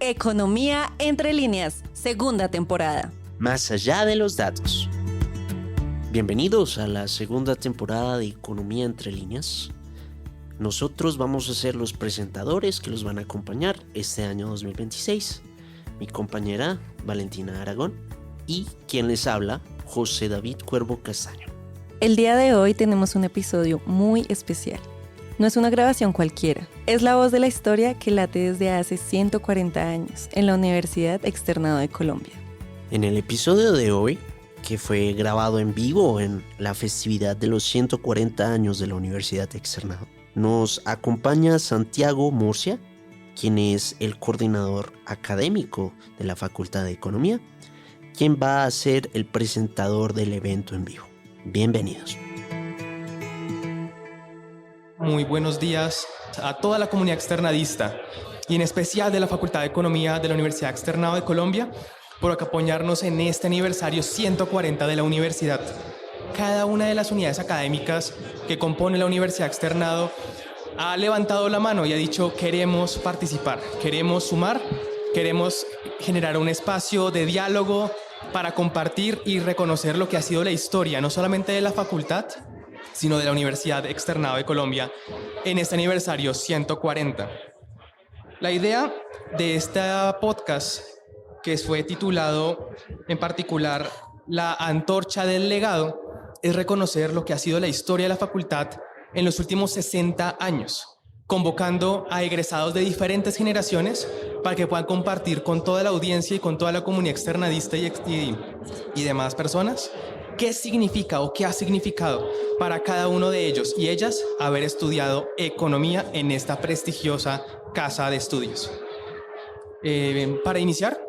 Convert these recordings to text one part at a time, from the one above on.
Economía entre líneas, segunda temporada. Más allá de los datos. Bienvenidos a la segunda temporada de Economía entre líneas. Nosotros vamos a ser los presentadores que los van a acompañar este año 2026. Mi compañera Valentina Aragón y quien les habla, José David Cuervo Castaño. El día de hoy tenemos un episodio muy especial. No es una grabación cualquiera, es la voz de la historia que late desde hace 140 años en la Universidad Externado de Colombia. En el episodio de hoy, que fue grabado en vivo en la festividad de los 140 años de la Universidad Externado, nos acompaña Santiago Murcia, quien es el coordinador académico de la Facultad de Economía, quien va a ser el presentador del evento en vivo. Bienvenidos. Muy buenos días a toda la comunidad externadista y en especial de la Facultad de Economía de la Universidad Externado de Colombia por acompañarnos en este aniversario 140 de la universidad. Cada una de las unidades académicas que compone la Universidad Externado ha levantado la mano y ha dicho: queremos participar, queremos sumar, queremos generar un espacio de diálogo para compartir y reconocer lo que ha sido la historia, no solamente de la facultad, sino de la Universidad Externado de Colombia en este aniversario 140. La idea de este podcast, que fue titulado en particular La Antorcha del Legado, es reconocer lo que ha sido la historia de la facultad en los últimos 60 años, convocando a egresados de diferentes generaciones para que puedan compartir con toda la audiencia y con toda la comunidad externadista y demás personas qué significa o qué ha significado para cada uno de ellos y ellas haber estudiado economía en esta prestigiosa casa de estudios. Para iniciar,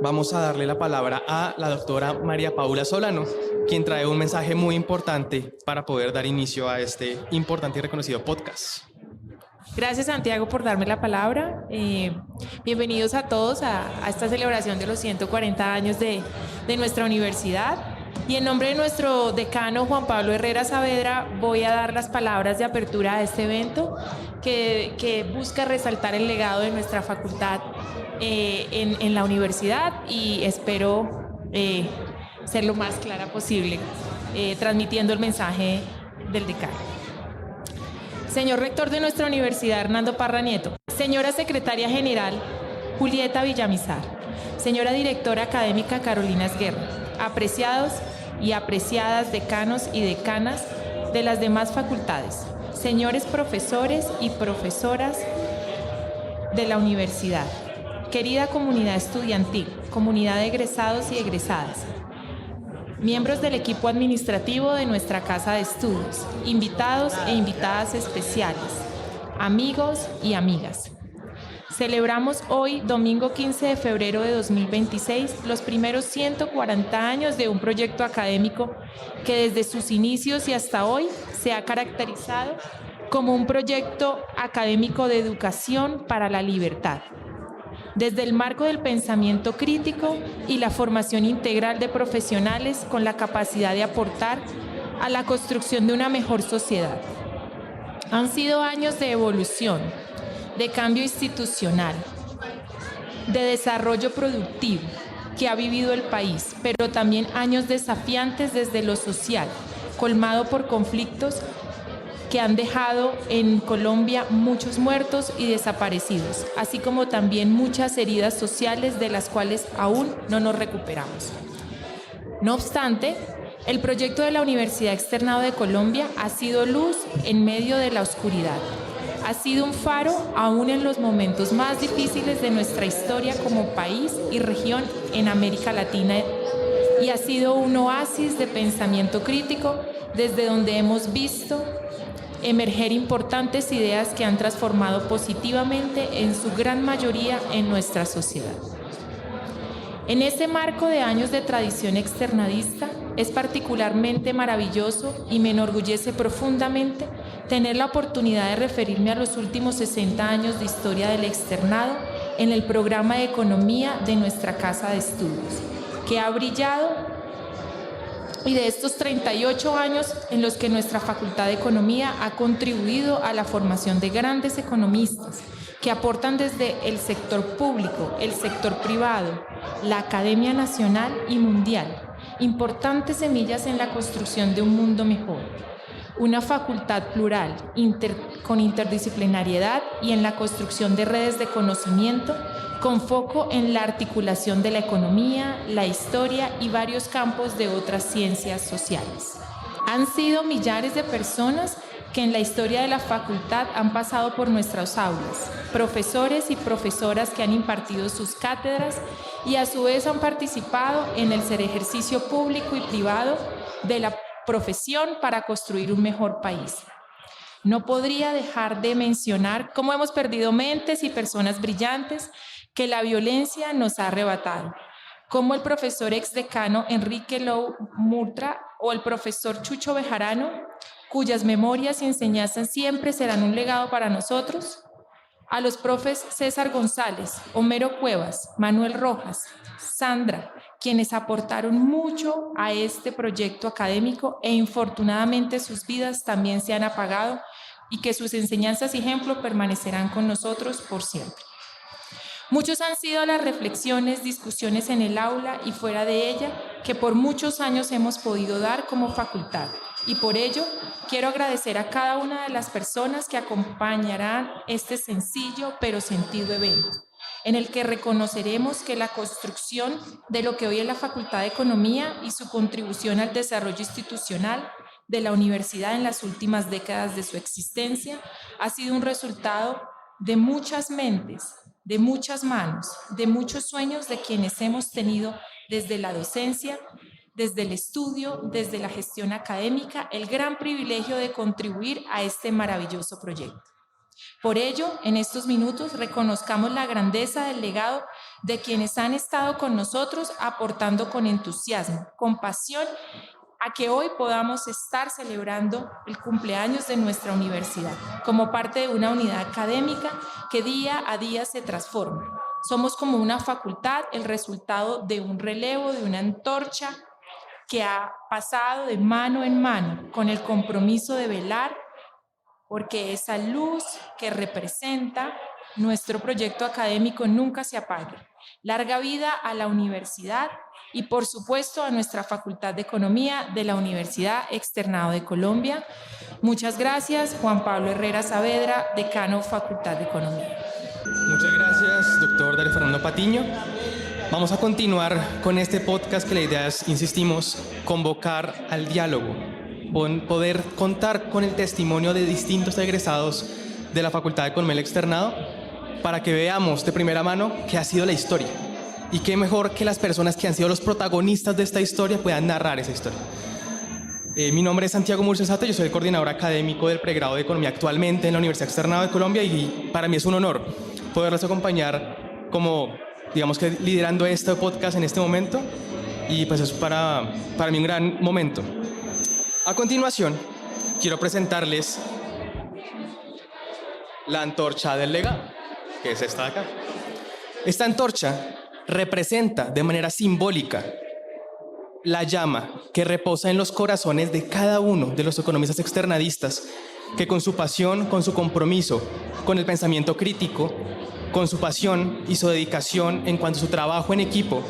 vamos a darle la palabra a la doctora María Paula Solano, quien trae un mensaje muy importante para poder dar inicio a este importante y reconocido podcast. Gracias, Santiago, por darme la palabra. Bienvenidos a todos a esta celebración de los 140 años de nuestra universidad. Y en nombre de nuestro decano Juan Pablo Herrera Saavedra voy a dar las palabras de apertura a este evento que busca resaltar el legado de nuestra facultad en la universidad, y espero ser lo más clara posible transmitiendo el mensaje del decano. Señor rector de nuestra universidad, Hernando Parra Nieto. Señora secretaria general, Julieta Villamizar. Señora directora académica, Carolina Esguerra. Apreciados y apreciadas decanos y decanas de las demás facultades. Señores profesores y profesoras de la universidad. Querida comunidad estudiantil, comunidad de egresados y egresadas. Miembros del equipo administrativo de nuestra casa de estudios, invitados e invitadas especiales, amigos y amigas. Celebramos hoy, domingo 15 de febrero de 2026, los primeros 140 años de un proyecto académico que desde sus inicios y hasta hoy se ha caracterizado como un proyecto académico de educación para la libertad. Desde el marco del pensamiento crítico y la formación integral de profesionales con la capacidad de aportar a la construcción de una mejor sociedad. Han sido años de evolución, de cambio institucional, de desarrollo productivo que ha vivido el país, pero también años desafiantes desde lo social, colmado por conflictos que han dejado en Colombia muchos muertos y desaparecidos, así como también muchas heridas sociales de las cuales aún no nos recuperamos. No obstante, el proyecto de la Universidad Externado de Colombia ha sido luz en medio de la oscuridad. Ha sido un faro aún en los momentos más difíciles de nuestra historia como país y región en América Latina, y ha sido un oasis de pensamiento crítico desde donde hemos visto emerger importantes ideas que han transformado positivamente en su gran mayoría en nuestra sociedad. En este marco de años de tradición externadista, es particularmente maravilloso y me enorgullece profundamente tener la oportunidad de referirme a los últimos 60 años de historia del externado en el programa de economía de nuestra casa de estudios, que ha brillado y de estos 38 años en los que nuestra Facultad de Economía ha contribuido a la formación de grandes economistas que aportan desde el sector público, el sector privado, la Academia Nacional y Mundial, importantes semillas en la construcción de un mundo mejor. Una facultad plural, con interdisciplinariedad y en la construcción de redes de conocimiento con foco en la articulación de la economía, la historia y varios campos de otras ciencias sociales. Han sido millares de personas que en la historia de la facultad han pasado por nuestras aulas, profesores y profesoras que han impartido sus cátedras y a su vez han participado en el ejercicio público y privado de la profesión para construir un mejor país. No podría dejar de mencionar cómo hemos perdido mentes y personas brillantes que la violencia nos ha arrebatado, como el profesor exdecano Enrique Lou Murtra o el profesor Chucho Bejarano, cuyas memorias y enseñanzas siempre serán un legado para nosotros, a los profes César González, Homero Cuevas, Manuel Rojas, Sandra, quienes aportaron mucho a este proyecto académico e infortunadamente sus vidas también se han apagado y que sus enseñanzas y ejemplos permanecerán con nosotros por siempre. Muchos han sido las reflexiones, discusiones en el aula y fuera de ella que por muchos años hemos podido dar como facultad y por ello quiero agradecer a cada una de las personas que acompañarán este sencillo pero sentido evento, en el que reconoceremos que la construcción de lo que hoy es la Facultad de Economía y su contribución al desarrollo institucional de la universidad en las últimas décadas de su existencia ha sido un resultado de muchas mentes, de muchas manos, de muchos sueños de quienes hemos tenido desde la docencia, desde el estudio, desde la gestión académica, el gran privilegio de contribuir a este maravilloso proyecto. Por ello, en estos minutos reconozcamos la grandeza del legado de quienes han estado con nosotros aportando con entusiasmo, con pasión, a que hoy podamos estar celebrando el cumpleaños de nuestra universidad, como parte de una unidad académica que día a día se transforma. Somos como una facultad, el resultado de un relevo, de una antorcha que ha pasado de mano en mano con el compromiso de velar porque esa luz que representa nuestro proyecto académico nunca se apague. Larga vida a la universidad y por supuesto a nuestra Facultad de Economía de la Universidad Externado de Colombia. Muchas gracias, Juan Pablo Herrera Saavedra, decano Facultad de Economía. Muchas gracias, doctor Darío Fernando Patiño. Vamos a continuar con este podcast que la idea es, insistimos, convocar al diálogo, poder contar con el testimonio de distintos egresados de la Facultad de Economía del Externado para que veamos de primera mano qué ha sido la historia. Y qué mejor que las personas que han sido los protagonistas de esta historia puedan narrar esa historia. Mi nombre es Santiago Murcia Sata, yo soy el coordinador académico del pregrado de Economía actualmente en la Universidad Externado de Colombia y para mí es un honor poderles acompañar como, digamos que liderando este podcast en este momento y pues es para mí un gran momento. A continuación, quiero presentarles la antorcha del legado, que es esta de acá. Esta antorcha representa de manera simbólica la llama que reposa en los corazones de cada uno de los economistas externadistas que con su pasión, con su compromiso, con el pensamiento crítico, con su pasión y su dedicación en cuanto a su trabajo en equipo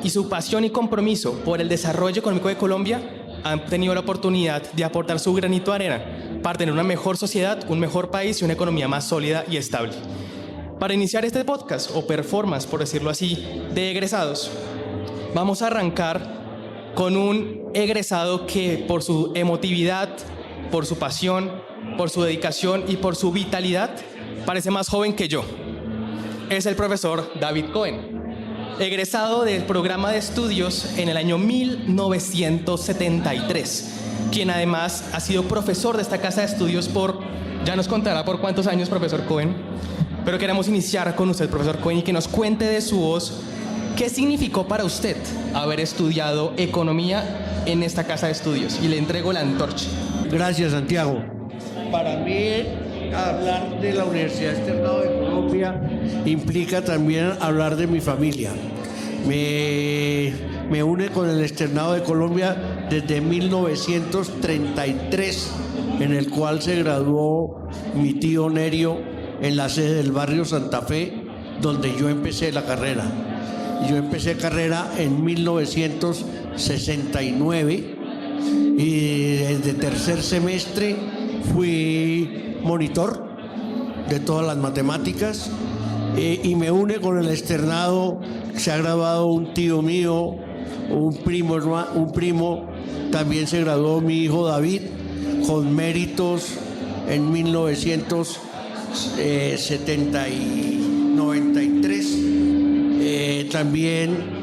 y su pasión y compromiso por el desarrollo económico de Colombia han tenido la oportunidad de aportar su granito de arena para tener una mejor sociedad, un mejor país y una economía más sólida y estable. Para iniciar este podcast, o performance, por decirlo así, de egresados, vamos a arrancar con un egresado que por su emotividad, por su pasión, por su dedicación y por su vitalidad, parece más joven que yo. Es el profesor David Cohen, egresado del programa de estudios en el año 1973, quien además ha sido profesor de esta casa de estudios ya nos contará por cuántos años, profesor Cohen. Pero queremos iniciar con usted, profesor Cohen, y que nos cuente de su voz qué significó para usted haber estudiado economía en esta casa de estudios. Y le entrego la antorcha. Gracias, Santiago. Para mí, hablar de la Universidad Externado de Colombia implica también hablar de mi familia. Me une con el Externado de Colombia desde 1933, en el cual se graduó mi tío Nerio en la sede del barrio Santa Fe, donde yo empecé la carrera. Yo empecé carrera en 1969 y desde tercer semestre fui monitor de todas las matemáticas y me une con el externado. Se ha graduado un tío mío, un primo, también se graduó mi hijo David con méritos en 1993. También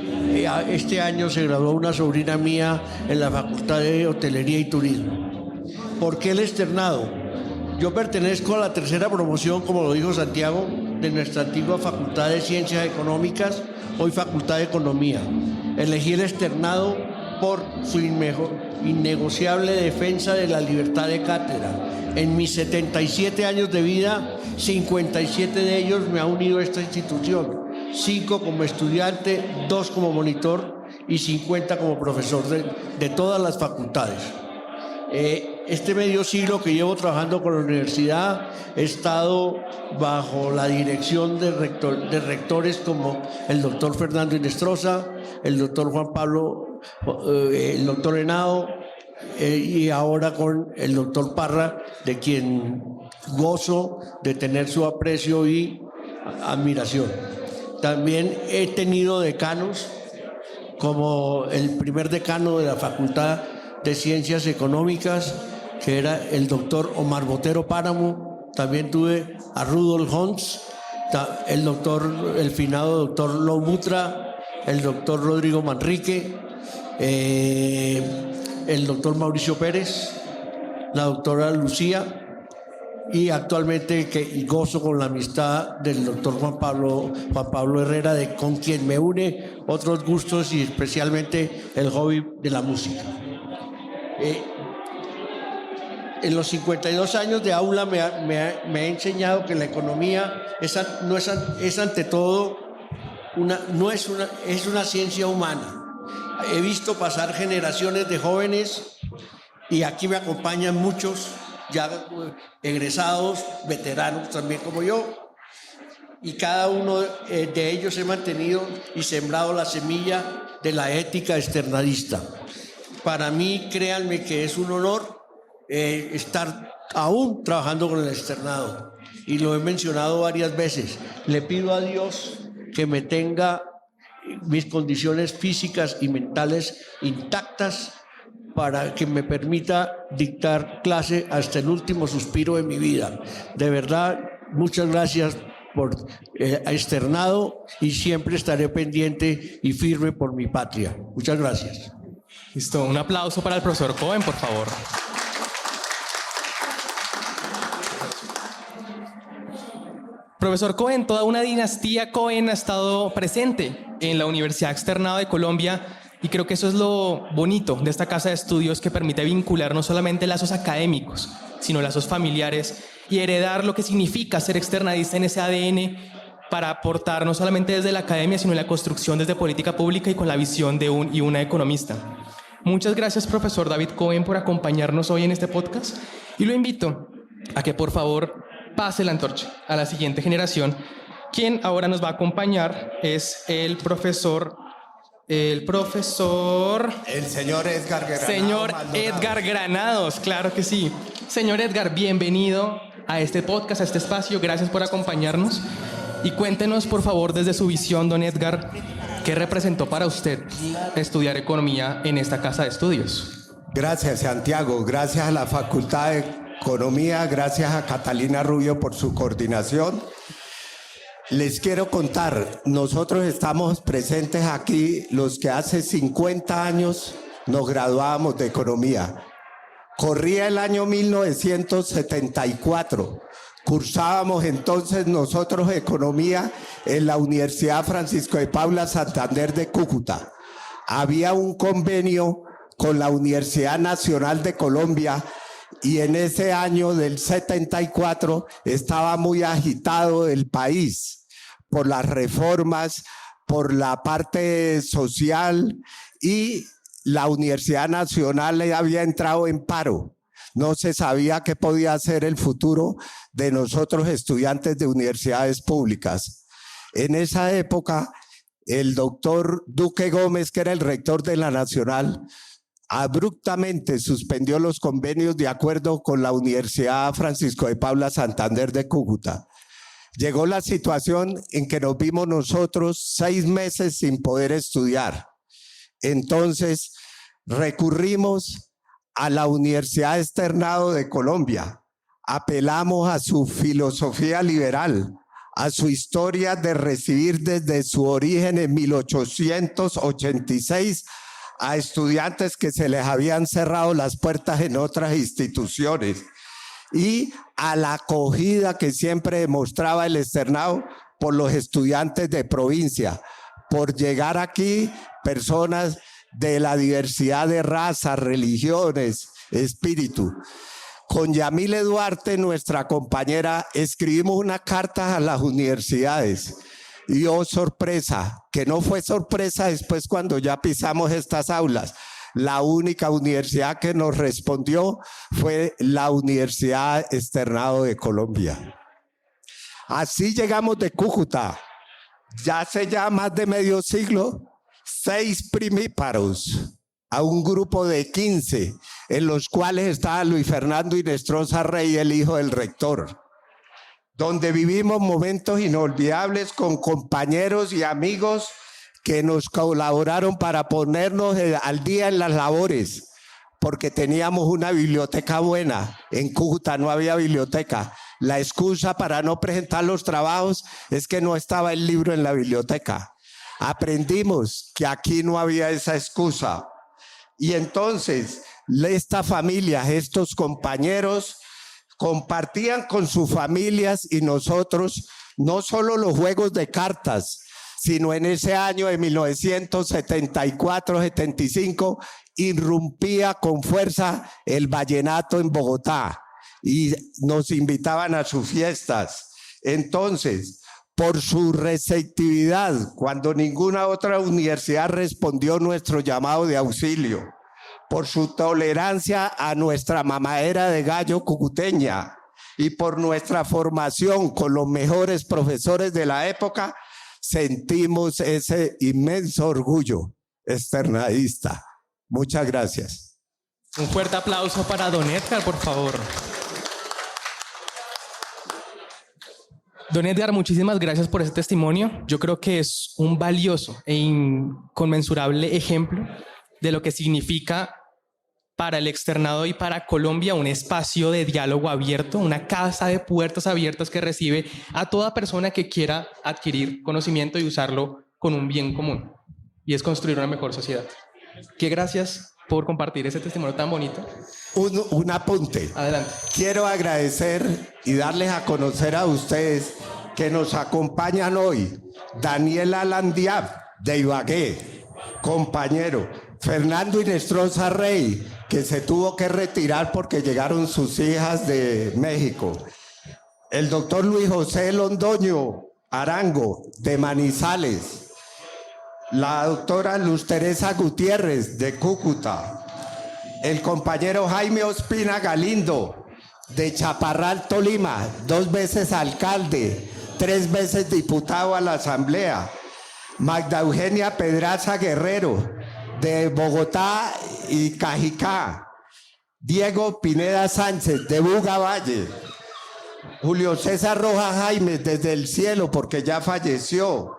este año se graduó una sobrina mía en la Facultad de Hotelería y Turismo. ¿Por qué el externado? Yo pertenezco a la tercera promoción, como lo dijo Santiago, de nuestra antigua Facultad de Ciencias Económicas, hoy Facultad de Economía. Elegí el externado por su innegociable defensa de la libertad de cátedra. En mis 77 años de vida, 57 de ellos me ha unido a esta institución. 5 como estudiante, 2 como monitor y 50 como profesor de todas las facultades. Este medio siglo que llevo trabajando con la universidad, he estado bajo la dirección de rectores como el doctor Fernando Inestrosa, el doctor Juan Pablo, el doctor Henao, y ahora con el doctor Parra, de quien gozo de tener su aprecio y admiración. También he tenido decanos, como el primer decano de la Facultad de Ciencias Económicas, que era el doctor Omar Botero Páramo. También tuve a Rudolf Hons, el finado doctor Lou Mutra, el doctor Rodrigo Manrique, el doctor Mauricio Pérez, la doctora Lucía, y actualmente que gozo con la amistad del doctor Juan Pablo Herrera, con quien me une otros gustos y especialmente el hobby de la música. En los 52 años de aula me ha enseñado que la economía es ante todo es una ciencia humana. He visto pasar generaciones de jóvenes y aquí me acompañan muchos ya egresados, veteranos también como yo, y cada uno de ellos he mantenido y sembrado la semilla de la ética externadista. Para mí, créanme que es un honor estar aún trabajando con el externado, y lo he mencionado varias veces. Le pido a Dios que me tenga mis condiciones físicas y mentales intactas para que me permita dictar clase hasta el último suspiro de mi vida. De verdad, muchas gracias por externado, y siempre estaré pendiente y firme por mi patria. Muchas gracias. Listo, un aplauso para el profesor Cohen, por favor. Profesor Cohen, toda una dinastía Cohen ha estado presente en la Universidad Externado de Colombia, y creo que eso es lo bonito de esta casa de estudios, que permite vincular no solamente lazos académicos, sino lazos familiares, y heredar lo que significa ser externadista en ese ADN, para aportar no solamente desde la academia, sino en la construcción desde política pública y con la visión de un y una economista. Muchas gracias, profesor David Cohen, por acompañarnos hoy en este podcast, y lo invito a que por favor pase la antorcha a la siguiente generación. Quien ahora nos va a acompañar es el señor Edgar Granados. Señor Edgar Granados, claro que sí. Señor Edgar, bienvenido a este podcast, a este espacio. Gracias por acompañarnos. Y cuéntenos, por favor, desde su visión, don Edgar, ¿qué representó para usted estudiar economía en esta casa de estudios? Gracias, Santiago. Gracias a la Facultad de Economía. Gracias a Catalina Rubio por su coordinación. Les quiero contar, nosotros estamos presentes aquí los que hace 50 años nos graduábamos de economía. Corría el año 1974. Cursábamos entonces nosotros economía en la Universidad Francisco de Paula Santander de Cúcuta. Había un convenio con la Universidad Nacional de Colombia, y en ese año del 74 estaba muy agitado el país por las reformas, por la parte social, y la Universidad Nacional había entrado en paro. No se sabía qué podía ser el futuro de nosotros estudiantes de universidades públicas. En esa época, el doctor Duque Gómez, que era el rector de la Nacional, abruptamente suspendió los convenios de acuerdo con la Universidad Francisco de Paula Santander de Cúcuta. Llegó la situación en que nos vimos nosotros 6 meses sin poder estudiar. Entonces recurrimos a la Universidad Externado de Colombia. Apelamos a su filosofía liberal, a su historia de recibir desde su origen en 1886 a estudiantes que se les habían cerrado las puertas en otras instituciones y a la acogida que siempre demostraba el externado por los estudiantes de provincia, por llegar aquí personas de la diversidad de razas, religiones, espíritu. Con Yamile Duarte, nuestra compañera, escribimos una carta a las universidades. Y oh, sorpresa, que no fue sorpresa después cuando ya pisamos estas aulas. La única universidad que nos respondió fue la Universidad Externado de Colombia. Así llegamos de Cúcuta, ya hace ya más de medio siglo, 6 primíparos a un grupo de 15, en los cuales estaba Luis Fernando Inestrosa Rey, el hijo del rector, donde vivimos momentos inolvidables con compañeros y amigos que nos colaboraron para ponernos al día en las labores, porque teníamos una biblioteca buena. En Cúcuta no había biblioteca. La excusa para no presentar los trabajos es que no estaba el libro en la biblioteca. Aprendimos que aquí no había esa excusa. Y entonces, esta familia, estos compañeros, compartían con sus familias y nosotros no solo los juegos de cartas, sino en ese año de 1974-75 irrumpía con fuerza el vallenato en Bogotá y nos invitaban a sus fiestas. Entonces, por su receptividad, cuando ninguna otra universidad respondió nuestro llamado de auxilio, por su tolerancia a nuestra mamadera de gallo cucuteña y por nuestra formación con los mejores profesores de la época, sentimos ese inmenso orgullo externadista. Muchas gracias. Un fuerte aplauso para don Edgar, por favor. Don Edgar, muchísimas gracias por ese testimonio. Yo creo que es un valioso e inconmensurable ejemplo de lo que significa para el externado y para Colombia un espacio de diálogo abierto, una casa de puertas abiertas que recibe a toda persona que quiera adquirir conocimiento y usarlo con un bien común, y es construir una mejor sociedad. Qué gracias por compartir ese testimonio tan bonito. Un apunte. Adelante. Quiero agradecer y darles a conocer a ustedes que nos acompañan hoy. Daniela Landiab, de Ibagué, compañero. Fernando Inestrosa Rey, que se tuvo que retirar porque llegaron sus hijas de México. El doctor Luis José Londoño Arango, de Manizales. La doctora Luz Teresa Gutiérrez, de Cúcuta. El compañero Jaime Ospina Galindo, de Chaparral, Tolima, 2 veces alcalde, 3 veces diputado a la Asamblea. Magda Eugenia Pedraza Guerrero, de Bogotá y Cajicá. Diego Pineda Sánchez, de Buga Valle. Julio César Rojas Jaime, desde el cielo, porque ya falleció.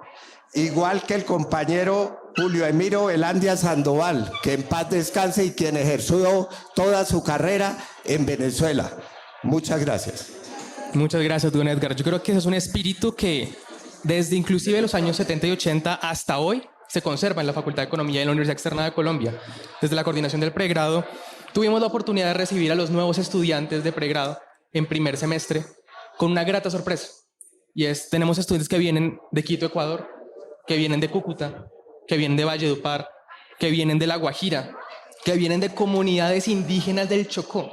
Igual que el compañero Julio Emiro Velandia Sandoval, que en paz descanse y quien ejerció toda su carrera en Venezuela. Muchas gracias. Muchas gracias, don Edgar. Yo creo que ese es un espíritu que desde inclusive los años 70 y 80 hasta hoy se conserva en la Facultad de Economía de la Universidad Externa de Colombia. Desde la coordinación del pregrado, tuvimos la oportunidad de recibir a los nuevos estudiantes de pregrado en primer semestre con una grata sorpresa. Y tenemos estudiantes que vienen de Quito, Ecuador, que vienen de Cúcuta, que vienen de Valledupar, que vienen de La Guajira, que vienen de comunidades indígenas del Chocó,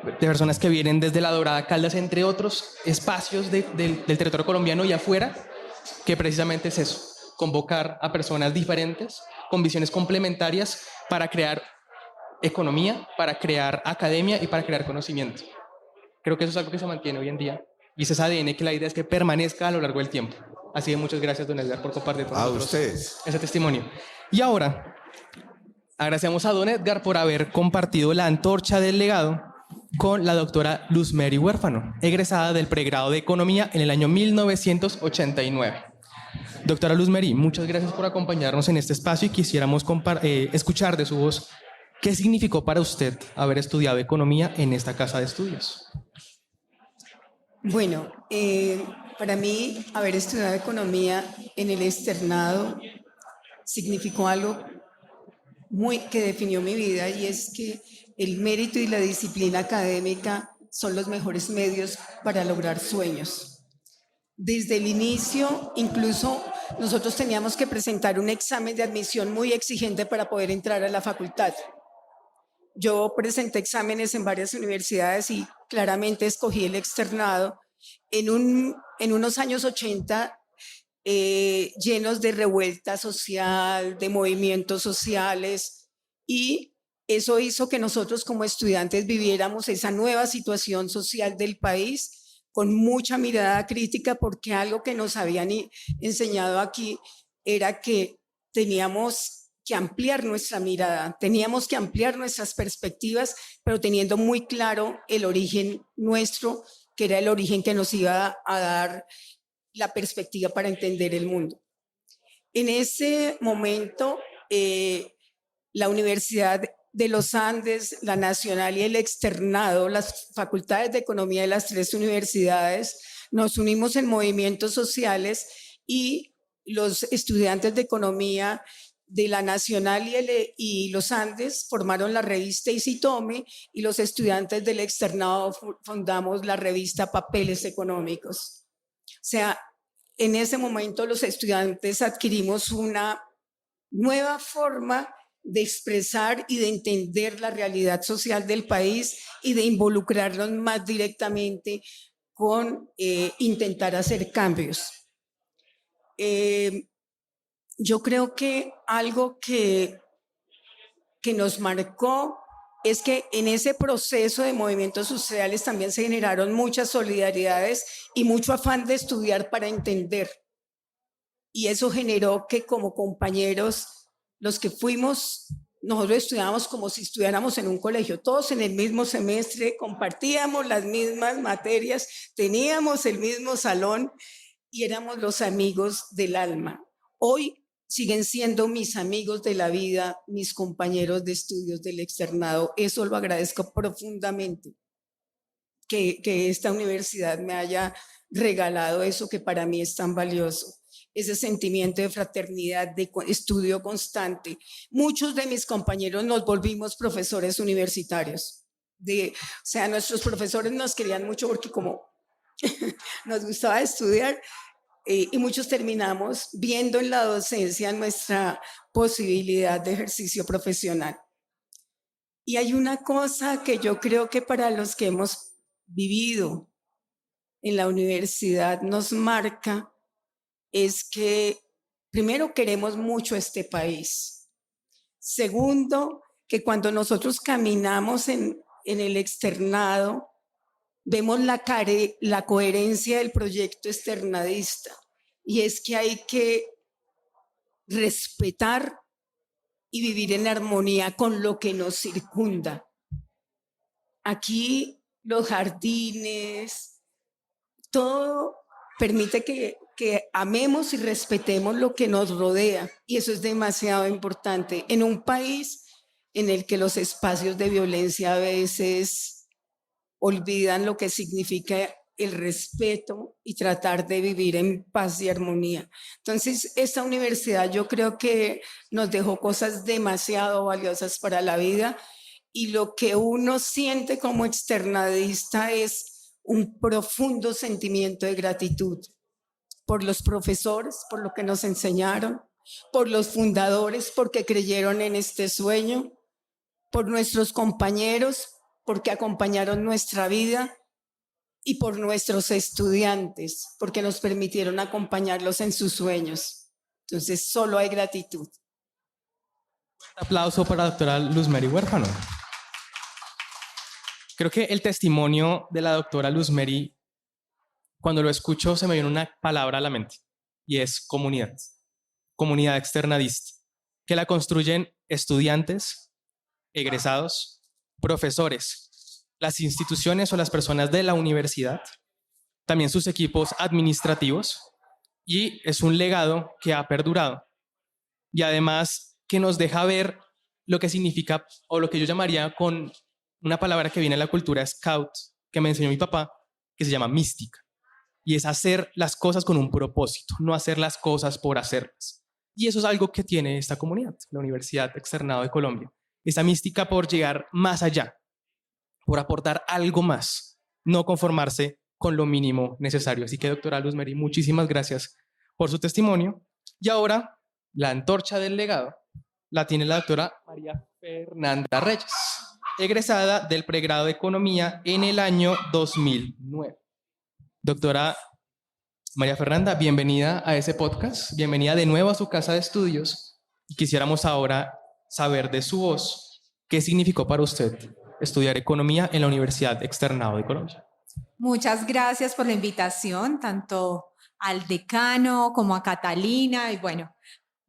de personas que vienen desde la Dorada Caldas, entre otros espacios del territorio colombiano y afuera, que precisamente es eso, convocar a personas diferentes con visiones complementarias para crear economía, para crear academia y para crear conocimiento. Creo que eso es algo que se mantiene hoy en día y es ese ADN que la idea es que permanezca a lo largo del tiempo. Así que muchas gracias, don Edgar, por compartir con nosotros ustedes. ese testimonio. Y ahora, agradecemos a don Edgar por haber compartido la antorcha del legado con la doctora Luz Mary Huérfano, egresada del pregrado de Economía en el año 1989. Doctora Luz Mary, muchas gracias por acompañarnos en este espacio y quisiéramos escuchar de su voz qué significó para usted haber estudiado Economía en esta casa de estudios. Bueno, para mí haber estudiado economía en el externado significó algo que definió mi vida, y es que el mérito y la disciplina académica son los mejores medios para lograr sueños. Desde el inicio, incluso nosotros teníamos que presentar un examen de admisión muy exigente para poder entrar a la facultad. Yo presenté exámenes en varias universidades y claramente escogí el externado en unos años 80 llenos de revuelta social, de movimientos sociales, y eso hizo que nosotros como estudiantes viviéramos esa nueva situación social del país con mucha mirada crítica, porque algo que nos habían enseñado aquí era que teníamos que ampliar nuestra mirada, teníamos que ampliar nuestras perspectivas, pero teniendo muy claro el origen nuestro, que era el origen que nos iba a dar la perspectiva para entender el mundo. En ese momento, la Universidad de los Andes, la Nacional y el Externado, las facultades de economía de las tres universidades, nos unimos en movimientos sociales, y los estudiantes de economía de la Nacional y los Andes formaron la revista Isitome, y los estudiantes del Externado fundamos la revista Papeles Económicos. O sea, en ese momento los estudiantes adquirimos una nueva forma de expresar y de entender la realidad social del país y de involucrarnos más directamente con intentar hacer cambios. Yo creo que algo que nos marcó es que en ese proceso de movimientos sociales también se generaron muchas solidaridades y mucho afán de estudiar para entender. Y eso generó que como compañeros, los que fuimos, nosotros estudiábamos como si estuviéramos en un colegio, todos en el mismo semestre, compartíamos las mismas materias, teníamos el mismo salón y éramos los amigos del alma. Hoy siguen siendo mis amigos de la vida, mis compañeros de estudios del externado. Eso lo agradezco profundamente, que esta universidad me haya regalado eso que para mí es tan valioso, ese sentimiento de fraternidad, de estudio constante. Muchos de mis compañeros nos volvimos profesores universitarios. O sea, nuestros profesores nos querían mucho porque como nos gustaba estudiar, y muchos terminamos viendo en la docencia nuestra posibilidad de ejercicio profesional. Y hay una cosa que yo creo que para los que hemos vivido en la universidad nos marca, es que primero queremos mucho este país. Segundo, que cuando nosotros caminamos en el externado, vemos la coherencia del proyecto externadista, y es que hay que respetar y vivir en armonía con lo que nos circunda. Aquí los jardines, todo permite que amemos y respetemos lo que nos rodea, y eso es demasiado importante en un país en el que los espacios de violencia a veces olvidan lo que significa el respeto y tratar de vivir en paz y armonía. Entonces, esta universidad yo creo que nos dejó cosas demasiado valiosas para la vida, y lo que uno siente como externadista es un profundo sentimiento de gratitud por los profesores, por lo que nos enseñaron, por los fundadores, porque creyeron en este sueño, por nuestros compañeros, porque acompañaron nuestra vida, y por nuestros estudiantes, porque nos permitieron acompañarlos en sus sueños. Entonces, solo hay gratitud. Aplauso para la doctora Luzmeri Huérfano. Creo que el testimonio de la doctora Luzmeri, cuando lo escucho, se me viene una palabra a la mente, y es comunidad. Comunidad externadista, que la construyen estudiantes, egresados, profesores, las instituciones o las personas de la universidad, también sus equipos administrativos, y es un legado que ha perdurado. Y además que nos deja ver lo que significa, o lo que yo llamaría con una palabra que viene de la cultura scout, que me enseñó mi papá, que se llama mística. Y es hacer las cosas con un propósito, no hacer las cosas por hacerlas. Y eso es algo que tiene esta comunidad, la Universidad Externado de Colombia. Esa mística por llegar más allá, por aportar algo más, no conformarse con lo mínimo necesario. Así que, doctora Luzmeri, muchísimas gracias por su testimonio. Y ahora, la antorcha del legado la tiene la doctora María Fernanda Reyes, egresada del pregrado de Economía en el año 2009. Doctora María Fernanda, bienvenida a ese podcast, bienvenida de nuevo a su casa de estudios. Y quisiéramos ahora saber de su voz qué significó para usted estudiar economía en la Universidad Externado de Colombia. Muchas gracias por la invitación, tanto al decano como a Catalina, y bueno,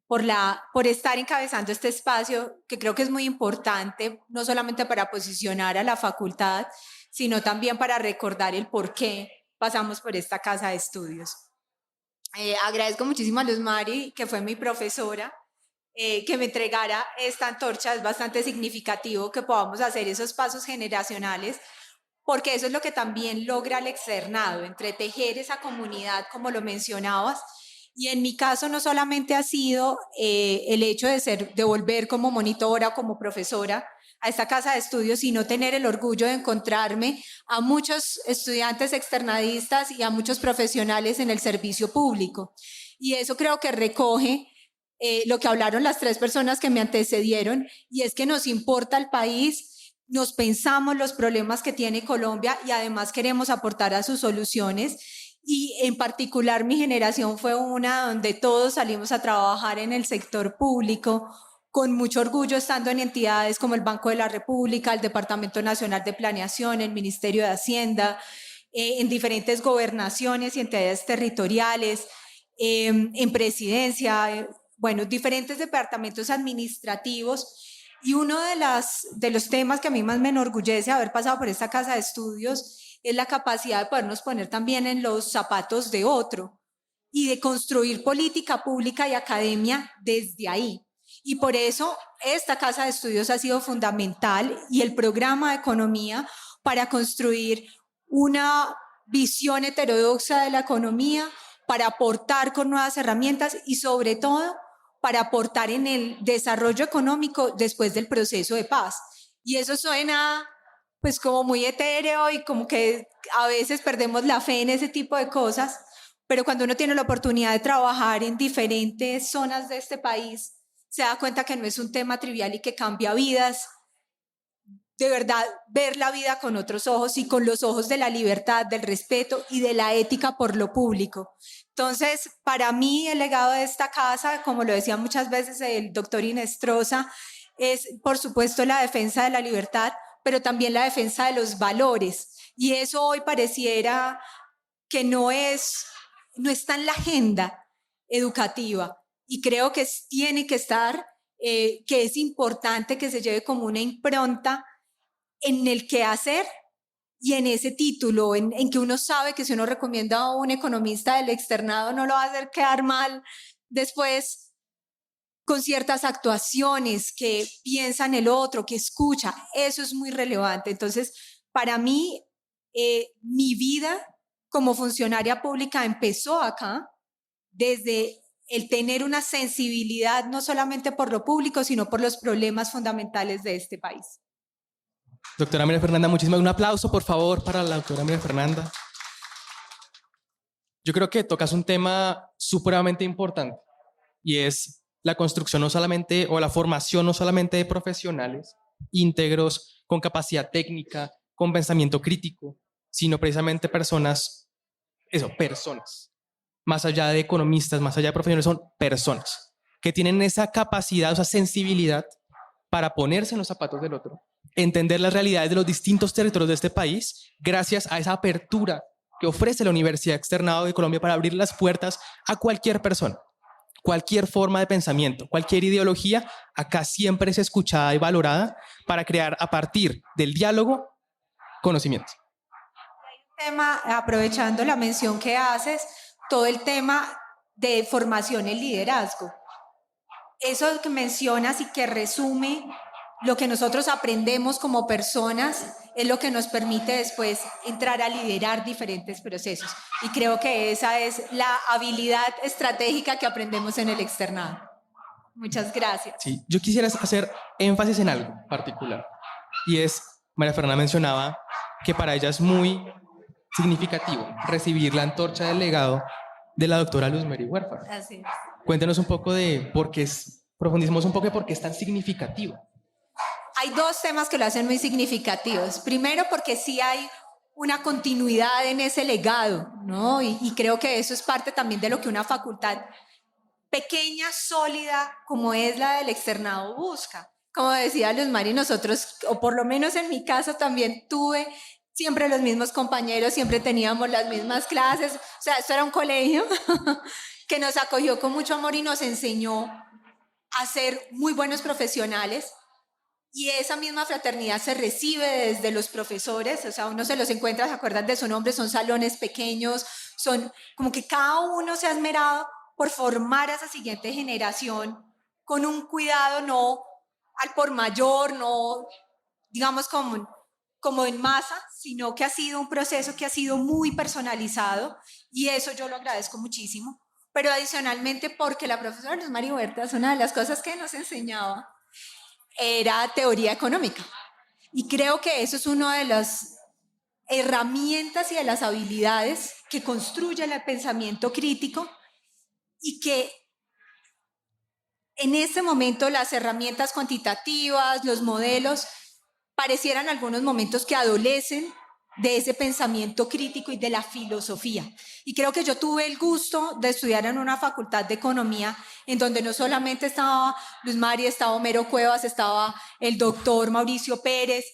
por estar encabezando este espacio que creo que es muy importante, no solamente para posicionar a la facultad, sino también para recordar el por qué pasamos por esta casa de estudios. Agradezco muchísimo a Luzmeri, que fue mi profesora, que me entregara esta antorcha. Es bastante significativo que podamos hacer esos pasos generacionales, porque eso es lo que también logra el externado, entretejer esa comunidad, como lo mencionabas. Y en mi caso no solamente ha sido el hecho de volver como monitora o como profesora a esta casa de estudios, sino tener el orgullo de encontrarme a muchos estudiantes externadistas y a muchos profesionales en el servicio público. Y eso creo que recoge lo que hablaron las tres personas que me antecedieron, y es que nos importa el país, nos pensamos los problemas que tiene Colombia y además queremos aportar a sus soluciones. Y en particular mi generación fue una donde todos salimos a trabajar en el sector público con mucho orgullo, estando en entidades como el Banco de la República, el Departamento Nacional de Planeación, el Ministerio de Hacienda, en diferentes gobernaciones y entidades territoriales, en presidencia, bueno, diferentes departamentos administrativos. Y uno de los temas que a mí más me enorgullece haber pasado por esta casa de estudios es la capacidad de podernos poner también en los zapatos de otro y de construir política pública y academia desde ahí. Y por eso esta casa de estudios ha sido fundamental, y el programa de economía, para construir una visión heterodoxa de la economía, para aportar con nuevas herramientas y sobre todo para aportar en el desarrollo económico después del proceso de paz. Y eso suena pues como muy etéreo y como que a veces perdemos la fe en ese tipo de cosas, pero cuando uno tiene la oportunidad de trabajar en diferentes zonas de este país, se da cuenta que no es un tema trivial y que cambia vidas. De verdad, ver la vida con otros ojos y con los ojos de la libertad, del respeto y de la ética por lo público. Entonces, para mí el legado de esta casa, como lo decía muchas veces el doctor Inestrosa, es por supuesto la defensa de la libertad, pero también la defensa de los valores. Y eso hoy pareciera que no está en la agenda educativa. Y creo que tiene que estar, que es importante que se lleve como una impronta en el qué hacer y en ese título, en que uno sabe que si uno recomienda a un economista del externado no lo va a hacer quedar mal después con ciertas actuaciones, que piensa en el otro, que escucha. Eso es muy relevante. Entonces, para mí, mi vida como funcionaria pública empezó acá, desde el tener una sensibilidad no solamente por lo público, sino por los problemas fundamentales de este país. Doctora María Fernanda, muchísimas. Un aplauso, por favor, para la doctora María Fernanda. Yo creo que tocas un tema supremamente importante, y es la construcción no solamente, o la formación no solamente de profesionales íntegros, con capacidad técnica, con pensamiento crítico, sino precisamente personas. Más allá de economistas, más allá de profesionales, son personas. que tienen esa capacidad, esa sensibilidad para ponerse en los zapatos del otro, entender las realidades de los distintos territorios de este país, gracias a esa apertura que ofrece la Universidad Externado de Colombia para abrir las puertas a cualquier persona, cualquier forma de pensamiento, cualquier ideología, acá siempre es escuchada y valorada para crear a partir del diálogo conocimiento. Tema, aprovechando la mención que haces, todo el tema de formación en liderazgo. Eso que mencionas y que resume lo que nosotros aprendemos como personas es lo que nos permite después entrar a liderar diferentes procesos. Y creo que esa es la habilidad estratégica que aprendemos en el externado. Muchas gracias. Sí, yo quisiera hacer énfasis en algo particular. Y es, María Fernanda mencionaba que para ella es muy significativo recibir la antorcha del legado de la doctora Luz Mary Huérfano. Así es. Cuéntenos un poco de por qué profundicemos un poco de por qué es tan significativo. Hay dos temas que lo hacen muy significativos. Primero, porque sí hay una continuidad en ese legado, ¿no? Y creo que eso es parte también de lo que una facultad pequeña, sólida, como es la del externado, busca. Como decía Luz Mari, nosotros, o por lo menos en mi caso también tuve siempre los mismos compañeros, siempre teníamos las mismas clases. O sea, esto era un colegio que nos acogió con mucho amor y nos enseñó a ser muy buenos profesionales. Y esa misma fraternidad se recibe desde los profesores, o sea, uno se los encuentra, se acuerdan de su nombre, son salones pequeños, son como que cada uno se ha esmerado por formar a esa siguiente generación con un cuidado no al por mayor, no digamos como en masa, sino que ha sido un proceso que ha sido muy personalizado y eso yo lo agradezco muchísimo. Pero adicionalmente porque la profesora Luz Mary Huerta, una de las cosas que nos enseñaba era teoría económica. Y creo que eso es una de las herramientas y de las habilidades que construyen el pensamiento crítico y que en este momento las herramientas cuantitativas, los modelos, parecieran en algunos momentos que adolecen de ese pensamiento crítico y de la filosofía. Y creo que yo tuve el gusto de estudiar en una facultad de economía en donde no solamente estaba Luz Mari, estaba Homero Cuevas, estaba el doctor Mauricio Pérez,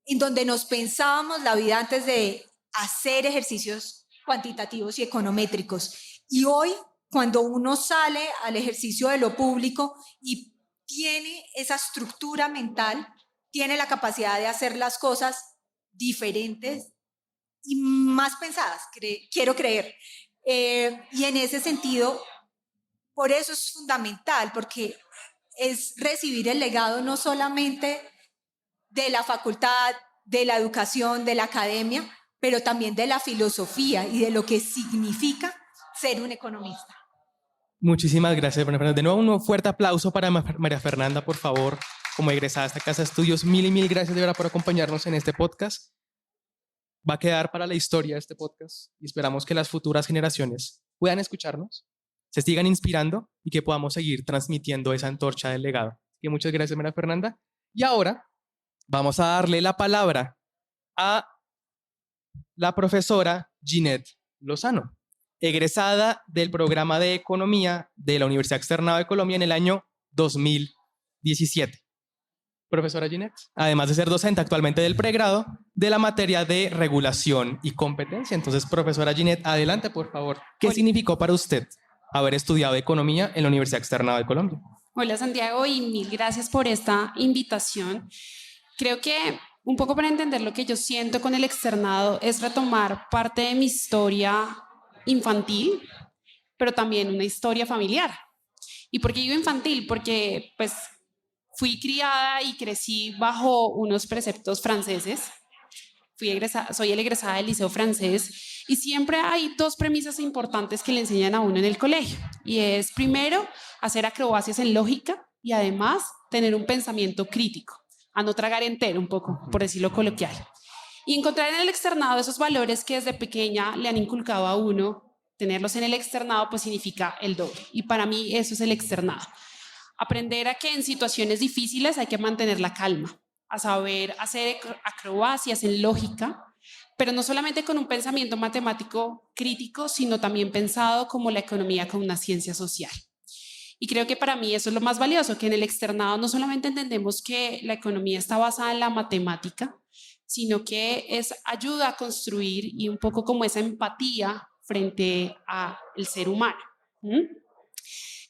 en donde nos pensábamos la vida antes de hacer ejercicios cuantitativos y econométricos. Y hoy, cuando uno sale al ejercicio de lo público y tiene esa estructura mental, tiene la capacidad de hacer las cosas diferentes y más pensadas, quiero creer. Y en ese sentido, por eso es fundamental, porque es recibir el legado no solamente de la facultad, de la educación, de la academia, pero también de la filosofía y de lo que significa ser un economista. Muchísimas gracias, María Fernanda. De nuevo, un fuerte aplauso para María Fernanda, por favor, como egresada de esta casa de estudios. Mil y mil gracias de verdad por acompañarnos en este podcast. Va a quedar para la historia este podcast y esperamos que las futuras generaciones puedan escucharnos, se sigan inspirando y que podamos seguir transmitiendo esa antorcha del legado. Así que muchas gracias, María Fernanda. Y ahora vamos a darle la palabra a la profesora Ginette Lozano, egresada del programa de Economía de la Universidad Externado de Colombia en el año 2017. Profesora Ginette, además de ser docente actualmente del pregrado de la materia de regulación y competencia. Entonces, profesora Ginette, adelante, por favor. ¿Qué significó para usted haber estudiado economía en la Universidad Externado de Colombia? Hola, Santiago, y mil gracias por esta invitación. Creo que un poco para entender lo que yo siento con el externado es retomar parte de mi historia infantil, pero también una historia familiar. ¿Y por qué digo infantil? Porque pues fui criada y crecí bajo unos preceptos franceses. Soy egresada del Liceo Francés y siempre hay dos premisas importantes que le enseñan a uno en el colegio. Y es primero hacer acrobacias en lógica y además tener un pensamiento crítico, a no tragar entero un poco, por decirlo coloquial. Y encontrar en el externado esos valores que desde pequeña le han inculcado a uno, tenerlos en el externado pues significa el doble. Y para mí eso es el externado. Aprender a que en situaciones difíciles hay que mantener la calma, a saber hacer acrobacias en lógica, pero no solamente con un pensamiento matemático crítico, sino también pensado como la economía como una ciencia social. Y creo que para mí eso es lo más valioso, que en el externado no solamente entendemos que la economía está basada en la matemática, sino que es ayuda a construir y un poco como esa empatía frente al ser humano.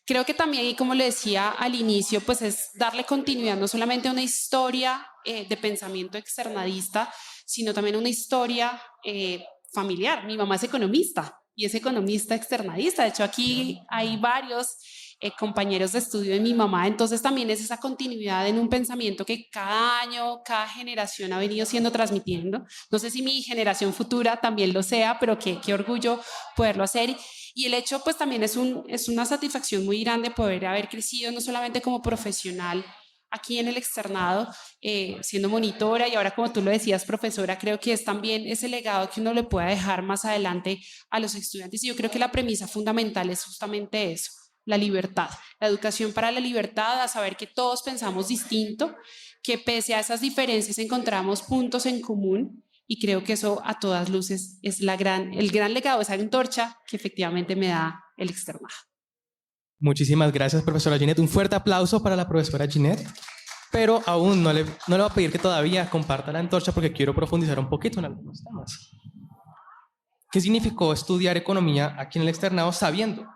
Creo que también, y como le decía al inicio, pues es darle continuidad no solamente a una historia de pensamiento externadista, sino también una historia familiar. Mi mamá es economista y es economista externadista. De hecho, aquí hay varios compañeros de estudio de mi mamá, entonces también es esa continuidad en un pensamiento que cada año, cada generación ha venido siendo transmitiendo. No sé si mi generación futura también lo sea, pero qué orgullo poderlo hacer. Y el hecho pues también es una satisfacción muy grande poder haber crecido no solamente como profesional aquí en el externado, siendo monitora y ahora, como tú lo decías, profesora. Creo que es también ese legado que uno le pueda dejar más adelante a los estudiantes, y yo creo que la premisa fundamental es justamente eso: la libertad, la educación para la libertad, a saber que todos pensamos distinto, que pese a esas diferencias encontramos puntos en común, y creo que eso a todas luces es el gran legado, esa antorcha que efectivamente me da el externado. Muchísimas gracias, profesora Ginette. Un fuerte aplauso para la profesora Ginette. Pero aún no le voy a pedir que todavía comparta la antorcha porque quiero profundizar un poquito en algunos temas. ¿Qué significó estudiar economía aquí en el externado sabiendo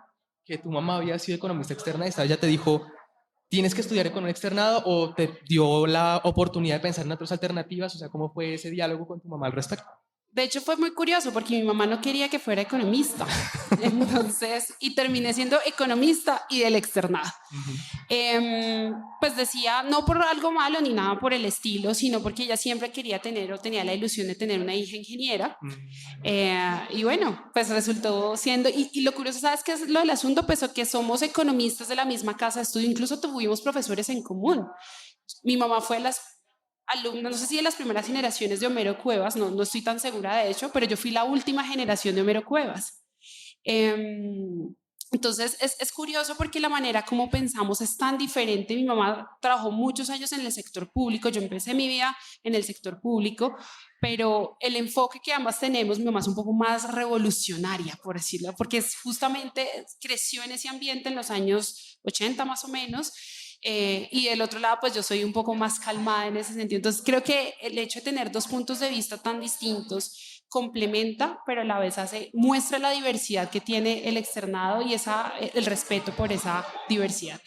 que tu mamá había sido economista externadista? ¿Ella te dijo, tienes que estudiar economía externado, o te dio la oportunidad de pensar en otras alternativas? O sea, ¿cómo fue ese diálogo con tu mamá al respecto? De hecho, fue muy curioso porque mi mamá no quería que fuera economista. Entonces, y terminé siendo economista y del externado. Pues decía, no por algo malo ni nada por el estilo, sino porque ella siempre quería tener, o tenía la ilusión de tener, una hija ingeniera. Y bueno, pues resultó siendo, y lo curioso, ¿sabes qué es lo del asunto? Pues que somos economistas de la misma casa de estudio, incluso tuvimos profesores en común. Mi mamá fue las alumna, no sé si de las primeras generaciones de Homero Cuevas, no estoy tan segura de hecho, pero yo fui la última generación de Homero Cuevas. Entonces es curioso porque la manera como pensamos es tan diferente. Mi mamá trabajó muchos años en el sector público, yo empecé mi vida en el sector público, pero el enfoque que ambas tenemos, mi mamá es un poco más revolucionaria, por decirlo, porque justamente creció en ese ambiente en los años 80 más o menos. Y del otro lado, pues yo soy un poco más calmada en ese sentido. Entonces creo que el hecho de tener dos puntos de vista tan distintos complementa, pero a la vez muestra la diversidad que tiene el externado y el respeto por esa diversidad.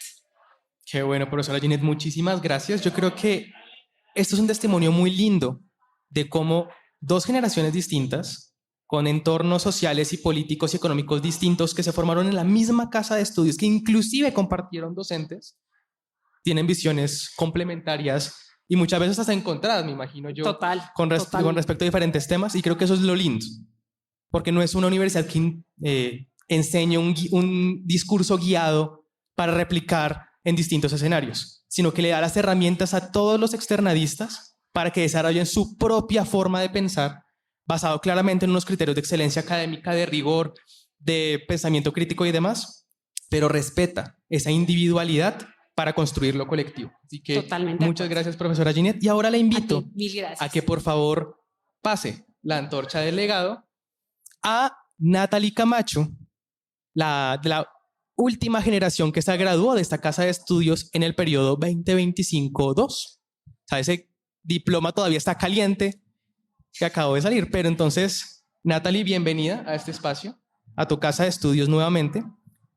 Qué bueno, profesora Ginette, muchísimas gracias. Yo creo que esto es un testimonio muy lindo de cómo dos generaciones distintas, con entornos sociales y políticos y económicos distintos, que se formaron en la misma casa de estudios, que inclusive compartieron docentes, tienen visiones complementarias y muchas veces hasta encontradas, me imagino yo, con respecto a diferentes temas. Y creo que eso es lo lindo, porque no es una universidad que enseñe un discurso guiado para replicar en distintos escenarios, sino que le da las herramientas a todos los externadistas para que desarrollen su propia forma de pensar, basado claramente en unos criterios de excelencia académica, de rigor, de pensamiento crítico y demás, pero respeta esa individualidad para construir lo colectivo. Así que muchas gracias, profesora Ginette. Y ahora le invito a que por favor pase la antorcha del legado a Natalie Camacho, de la última generación que se graduó de esta casa de estudios en el periodo 2025-2. O sea, ese diploma todavía está caliente, que acabó de salir. Pero entonces, Natalie, bienvenida a este espacio, a tu casa de estudios nuevamente.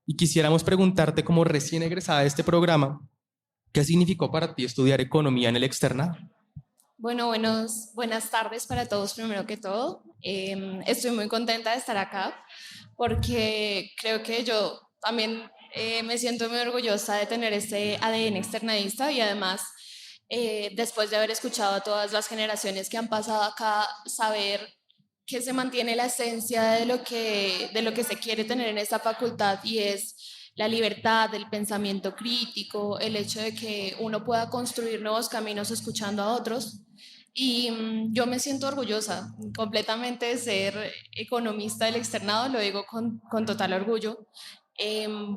Y quisiéramos preguntarte, como recién egresada de este programa, ¿qué significó para ti estudiar economía en el externado? Bueno, buenas tardes para todos, primero que todo. Estoy muy contenta de estar acá porque creo que yo también me siento muy orgullosa de tener este ADN externadista, y además, después de haber escuchado a todas las generaciones que han pasado acá, saber que se mantiene la esencia de lo que se quiere tener en esta facultad, y es la libertad, el pensamiento crítico, el hecho de que uno pueda construir nuevos caminos escuchando a otros. Y yo me siento orgullosa completamente de ser economista del externado, lo digo con total orgullo,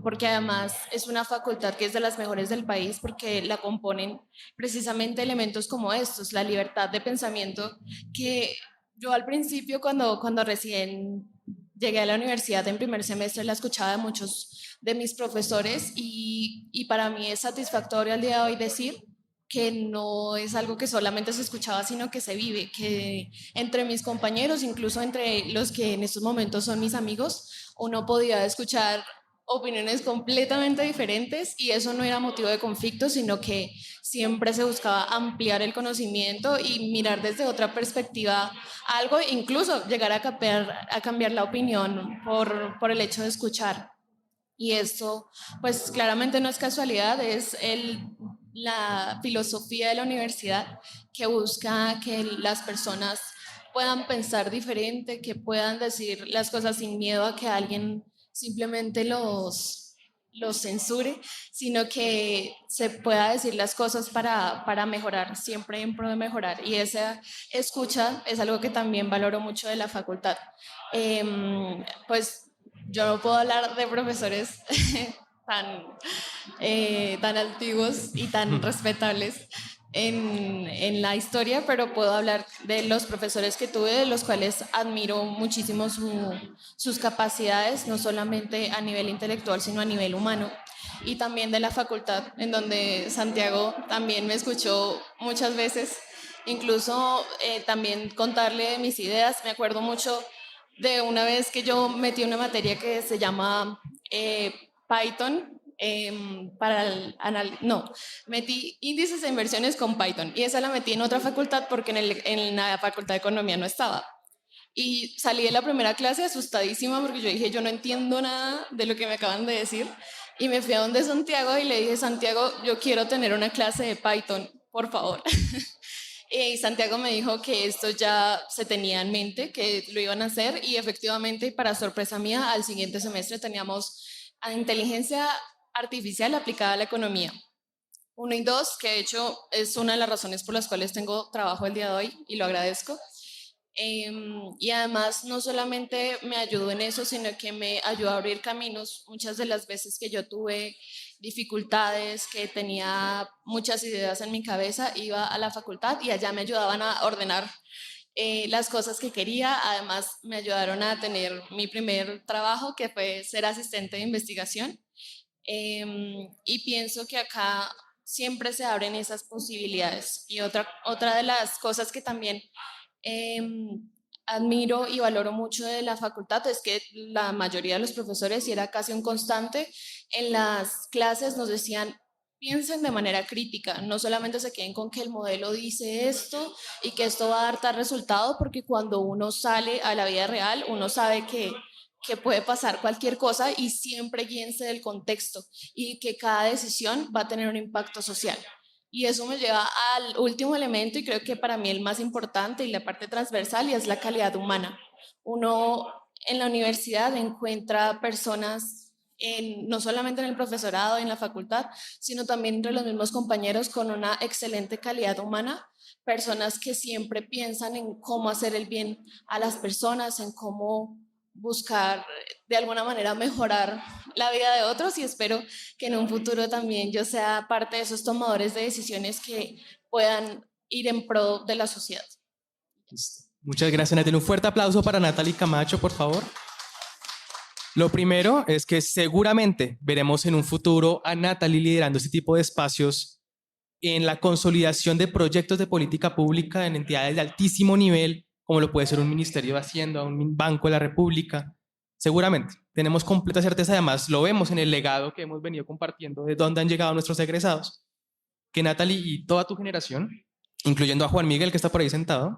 porque además es una facultad que es de las mejores del país, porque la componen precisamente elementos como estos, la libertad de pensamiento, que yo al principio, cuando recién llegué a la universidad en primer semestre, la escuchaba de muchos de mis profesores y para mí es satisfactorio al día de hoy decir que no es algo que solamente se escuchaba, sino que se vive, que entre mis compañeros, incluso entre los que en estos momentos son mis amigos, uno podía escuchar opiniones completamente diferentes y eso no era motivo de conflicto, sino que siempre se buscaba ampliar el conocimiento y mirar desde otra perspectiva algo, incluso llegar a cambiar la opinión por el hecho de escuchar. Y esto, pues claramente no es casualidad, es la filosofía de la universidad que busca que las personas puedan pensar diferente, que puedan decir las cosas sin miedo a que alguien simplemente los censure, sino que se pueda decir las cosas para mejorar, siempre en pro de mejorar. Y esa escucha es algo que también valoro mucho de la facultad. Pues yo no puedo hablar de profesores tan antiguos y tan respetables en la historia, pero puedo hablar de los profesores que tuve, de los cuales admiro muchísimo sus capacidades, no solamente a nivel intelectual, sino a nivel humano. Y también de la facultad, en donde Santiago también me escuchó muchas veces, incluso también contarle de mis ideas. Me acuerdo mucho de una vez que yo metí una materia que se llama Python, metí índices e inversiones con Python y esa la metí en otra facultad porque en la facultad de economía no estaba. Y salí de la primera clase asustadísima porque yo dije, yo no entiendo nada de lo que me acaban de decir. Y me fui a donde Santiago y le dije, Santiago, yo quiero tener una clase de Python, por favor. Y Santiago me dijo que esto ya se tenía en mente, que lo iban a hacer y efectivamente, para sorpresa mía, al siguiente semestre teníamos inteligencia artificial aplicada a la economía. 1 y 2, que de hecho es una de las razones por las cuales tengo trabajo el día de hoy y lo agradezco. Y además no solamente me ayudó en eso, sino que me ayudó a abrir caminos. Muchas de las veces que yo tuve dificultades, que tenía muchas ideas en mi cabeza, iba a la facultad y allá me ayudaban a ordenar las cosas que quería. Además me ayudaron a tener mi primer trabajo, que fue ser asistente de investigación. Y pienso que acá siempre se abren esas posibilidades. Y otra de las cosas que también admiro y valoro mucho de la facultad es que la mayoría de los profesores, y era casi un constante, en las clases nos decían, piensen de manera crítica, no solamente se queden con que el modelo dice esto y que esto va a dar tal resultado, porque cuando uno sale a la vida real, uno sabe que puede pasar cualquier cosa y siempre guíense del contexto y que cada decisión va a tener un impacto social. Y eso me lleva al último elemento y creo que para mí el más importante y la parte transversal, y es la calidad humana. Uno en la universidad encuentra personas, no solamente en el profesorado, en la facultad, sino también entre los mismos compañeros con una excelente calidad humana, personas que siempre piensan en cómo hacer el bien a las personas, en cómo buscar de alguna manera mejorar la vida de otros, y espero que en un futuro también yo sea parte de esos tomadores de decisiones que puedan ir en pro de la sociedad. Listo. Muchas gracias, Natalie. Un fuerte aplauso para Natalie Camacho, por favor. Lo primero es que seguramente veremos en un futuro a Natalie liderando este tipo de espacios en la consolidación de proyectos de política pública en entidades de altísimo nivel, como lo puede ser un Ministerio de Hacienda, un Banco de la República. Seguramente, tenemos completa certeza, además lo vemos en el legado que hemos venido compartiendo de dónde han llegado nuestros egresados, que Natalie y toda tu generación, incluyendo a Juan Miguel, que está por ahí sentado,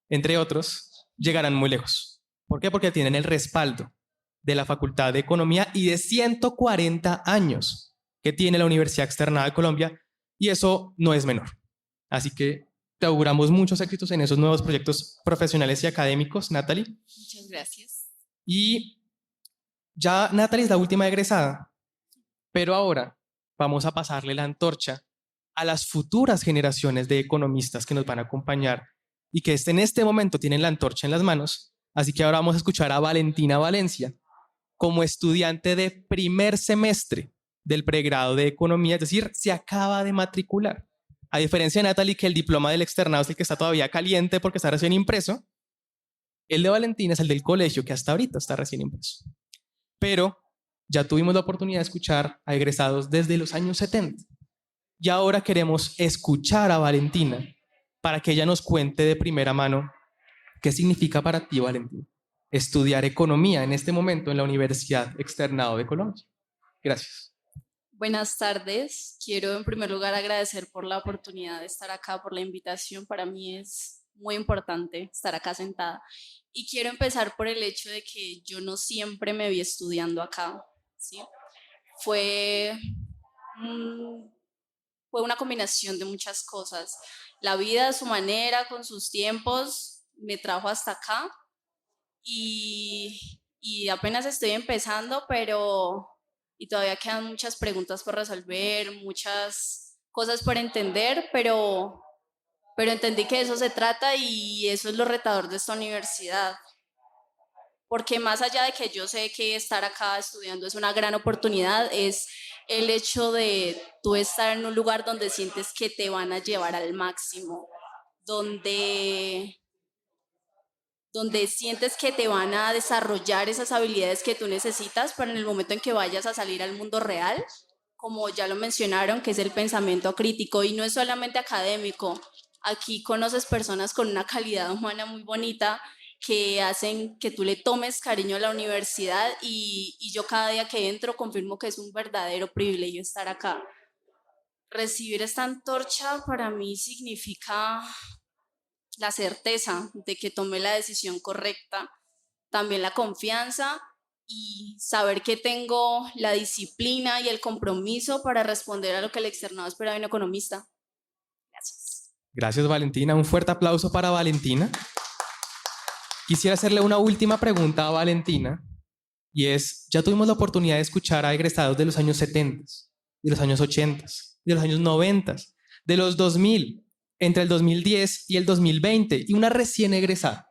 entre otros, llegarán muy lejos. ¿Por qué? Porque tienen el respaldo de la Facultad de Economía y de 140 años que tiene la Universidad Externada de Colombia, y eso no es menor. Así que te auguramos muchos éxitos en esos nuevos proyectos profesionales y académicos, Natalie. Muchas gracias. Y ya Natalie es la última egresada, pero ahora vamos a pasarle la antorcha a las futuras generaciones de economistas que nos van a acompañar y que en este momento tienen la antorcha en las manos. Así que ahora vamos a escuchar a Valentina Valencia como estudiante de primer semestre del pregrado de Economía, es decir, se acaba de matricular. A diferencia de Natalie, que el diploma del externado es el que está todavía caliente porque está recién impreso, El de Valentina es el del colegio, que hasta ahorita está recién impreso. Pero ya tuvimos la oportunidad de escuchar a egresados desde los años 70. Y ahora queremos escuchar a Valentina para que ella nos cuente de primera mano qué significa para ti, Valentina, estudiar economía en este momento en la Universidad Externado de Colombia. Gracias. Buenas tardes. Quiero en primer lugar agradecer por la oportunidad de estar acá, por la invitación. Para mí es muy importante estar acá sentada. Y quiero empezar por el hecho de que yo no siempre me vi estudiando acá, ¿sí? Fue una combinación de muchas cosas. La vida a su manera, con sus tiempos, me trajo hasta acá y apenas estoy empezando, y todavía quedan muchas preguntas por resolver, muchas cosas por entender, pero entendí que de eso se trata y eso es lo retador de esta universidad. Porque más allá de que yo sé que estar acá estudiando es una gran oportunidad, es el hecho de tú estar en un lugar donde sientes que te van a llevar al máximo, donde sientes que te van a desarrollar esas habilidades que tú necesitas para en el momento en que vayas a salir al mundo real, como ya lo mencionaron, que es el pensamiento crítico, y no es solamente académico. Aquí conoces personas con una calidad humana muy bonita que hacen que tú le tomes cariño a la universidad y yo cada día que entro confirmo que es un verdadero privilegio estar acá. Recibir esta antorcha para mí significa la certeza de que tomé la decisión correcta, también la confianza y saber que tengo la disciplina y el compromiso para responder a lo que el externado espera de un economista. Gracias. Gracias, Valentina. Un fuerte aplauso para Valentina. Quisiera hacerle una última pregunta a Valentina y es, ya tuvimos la oportunidad de escuchar a egresados de los años 70, de los años 80, de los años 90, de los 2000, entre el 2010 y el 2020 y una recién egresada.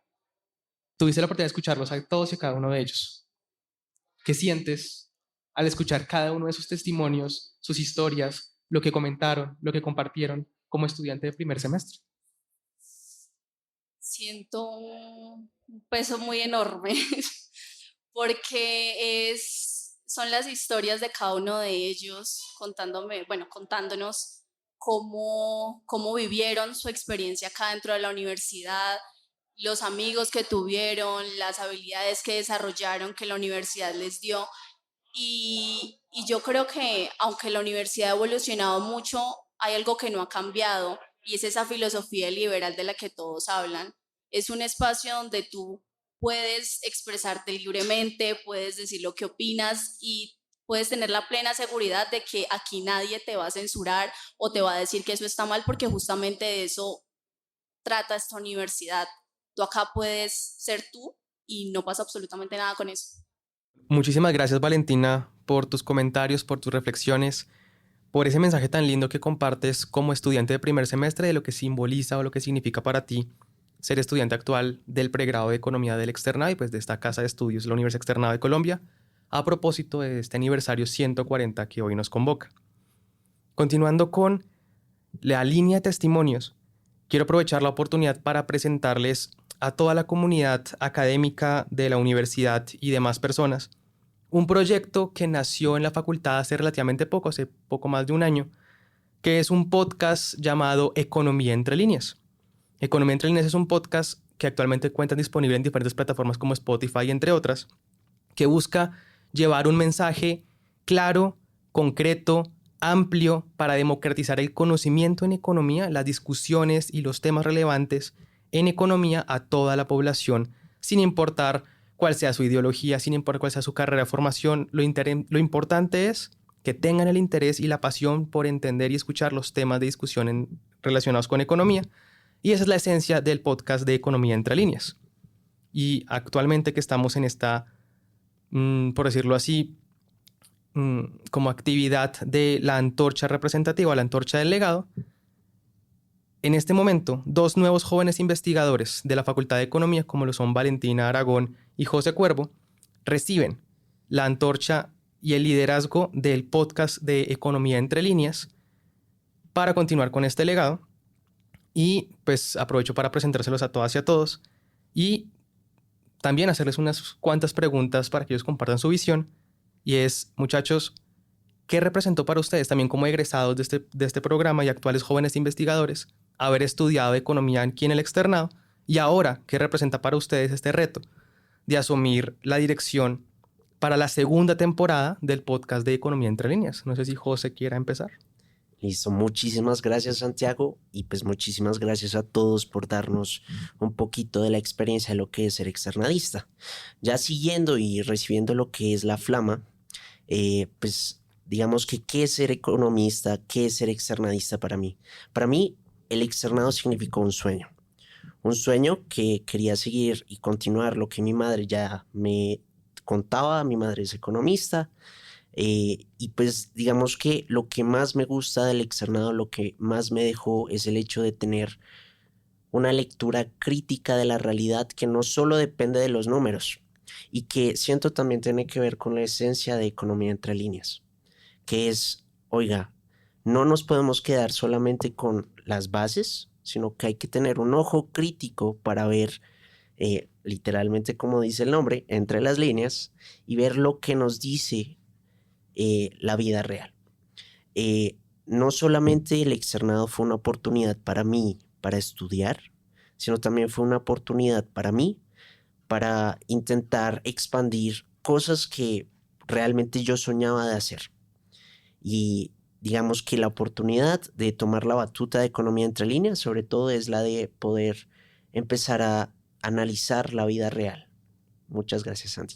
Tuviste la oportunidad de escucharlos a todos y a cada uno de ellos. ¿Qué sientes al escuchar cada uno de sus testimonios, sus historias, lo que comentaron, lo que compartieron como estudiante de primer semestre? Siento un peso muy enorme porque son las historias de cada uno de ellos contándonos cómo vivieron su experiencia acá dentro de la universidad, los amigos que tuvieron, las habilidades que desarrollaron que la universidad les dio. Y yo creo que aunque la universidad ha evolucionado mucho, hay algo que no ha cambiado y es esa filosofía liberal de la que todos hablan. Es un espacio donde tú puedes expresarte libremente, puedes decir lo que opinas y puedes tener la plena seguridad de que aquí nadie te va a censurar o te va a decir que eso está mal, porque justamente de eso trata esta universidad. Tú acá puedes ser tú y no pasa absolutamente nada con eso. Muchísimas gracias, Valentina, por tus comentarios, por tus reflexiones, por ese mensaje tan lindo que compartes como estudiante de primer semestre de lo que simboliza o lo que significa para ti ser estudiante actual del pregrado de Economía del Externado y pues de esta casa de estudios, la Universidad Externado de Colombia, a propósito de este aniversario 140 que hoy nos convoca. Continuando con la línea de testimonios, quiero aprovechar la oportunidad para presentarles a toda la comunidad académica de la universidad y demás personas un proyecto que nació en la facultad hace relativamente poco, hace poco más de un año, que es un podcast llamado Economía Entre Líneas. Economía Entre Líneas es un podcast que actualmente cuenta disponible en diferentes plataformas como Spotify, entre otras, que busca llevar un mensaje claro, concreto, amplio para democratizar el conocimiento en economía, las discusiones y los temas relevantes en economía a toda la población, sin importar cuál sea su ideología, sin importar cuál sea su carrera de formación. Lo importante es que tengan el interés y la pasión por entender y escuchar los temas de discusión relacionados con economía. Y esa es la esencia del podcast de Economía Entre Líneas. Y actualmente que estamos en esta, por decirlo así, como actividad de la antorcha representativa, la antorcha del legado, en este momento, 2 nuevos jóvenes investigadores de la Facultad de Economía, como lo son Valentina Aragón y José Cuervo, reciben la antorcha y el liderazgo del podcast de Economía Entre Líneas para continuar con este legado. Y pues aprovecho para presentárselos a todas y a todos y también hacerles unas cuantas preguntas para que ellos compartan su visión. Y es, muchachos, ¿qué representó para ustedes también como egresados de este programa y actuales jóvenes investigadores haber estudiado economía aquí en el externado? Y ahora, ¿qué representa para ustedes este reto de asumir la dirección para la segunda temporada del podcast de Economía Entre Líneas? No sé si José quiera empezar. Listo, muchísimas gracias Santiago y pues muchísimas gracias a todos por darnos un poquito de la experiencia de lo que es ser externadista. Ya siguiendo y recibiendo lo que es la flama, pues digamos que qué es ser economista, qué es ser externadista para mí. Para mí el externado significó un sueño que quería seguir y continuar lo que mi madre ya me contaba. Mi madre es economista. Y pues digamos que lo que más me gusta del externado, lo que más me dejó es el hecho de tener una lectura crítica de la realidad que no solo depende de los números y que siento también tiene que ver con la esencia de Economía Entre Líneas, que es, oiga, no nos podemos quedar solamente con las bases, sino que hay que tener un ojo crítico para ver, literalmente como dice el nombre, entre las líneas y ver lo que nos dice la vida real. No solamente el externado fue una oportunidad para mí para estudiar, sino también fue una oportunidad para mí para intentar expandir cosas que realmente yo soñaba de hacer. Y digamos que la oportunidad de tomar la batuta de Economía Entre Líneas, sobre todo, es la de poder empezar a analizar la vida real. Muchas gracias, Santi.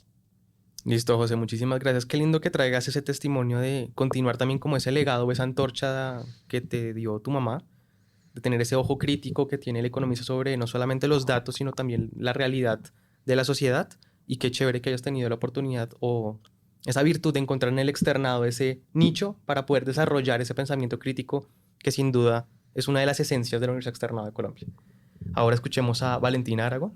Listo, José, muchísimas gracias. Qué lindo que traigas ese testimonio de continuar también como ese legado, esa antorcha que te dio tu mamá, de tener ese ojo crítico que tiene el economista sobre no solamente los datos, sino también la realidad de la sociedad. Y qué chévere que hayas tenido la oportunidad o esa virtud de encontrar en el externado ese nicho para poder desarrollar ese pensamiento crítico que sin duda es una de las esencias de la Universidad Externado de Colombia. Ahora escuchemos a Valentina Aragón.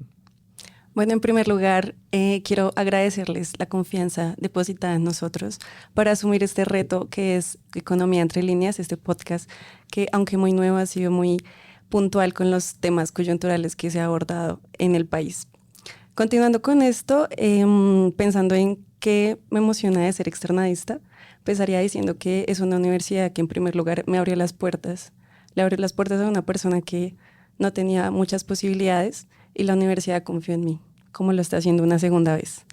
Bueno, en primer lugar, quiero agradecerles la confianza depositada en nosotros para asumir este reto que es Economía Entre Líneas, este podcast que, aunque muy nuevo, ha sido muy puntual con los temas coyunturales que se ha abordado en el país. Continuando con esto, pensando en qué me emociona de ser externadista, empezaría diciendo que es una universidad que en primer lugar me abrió las puertas. Le abrió las puertas a una persona que no tenía muchas posibilidades y la universidad confió en mí, como lo está haciendo una segunda vez.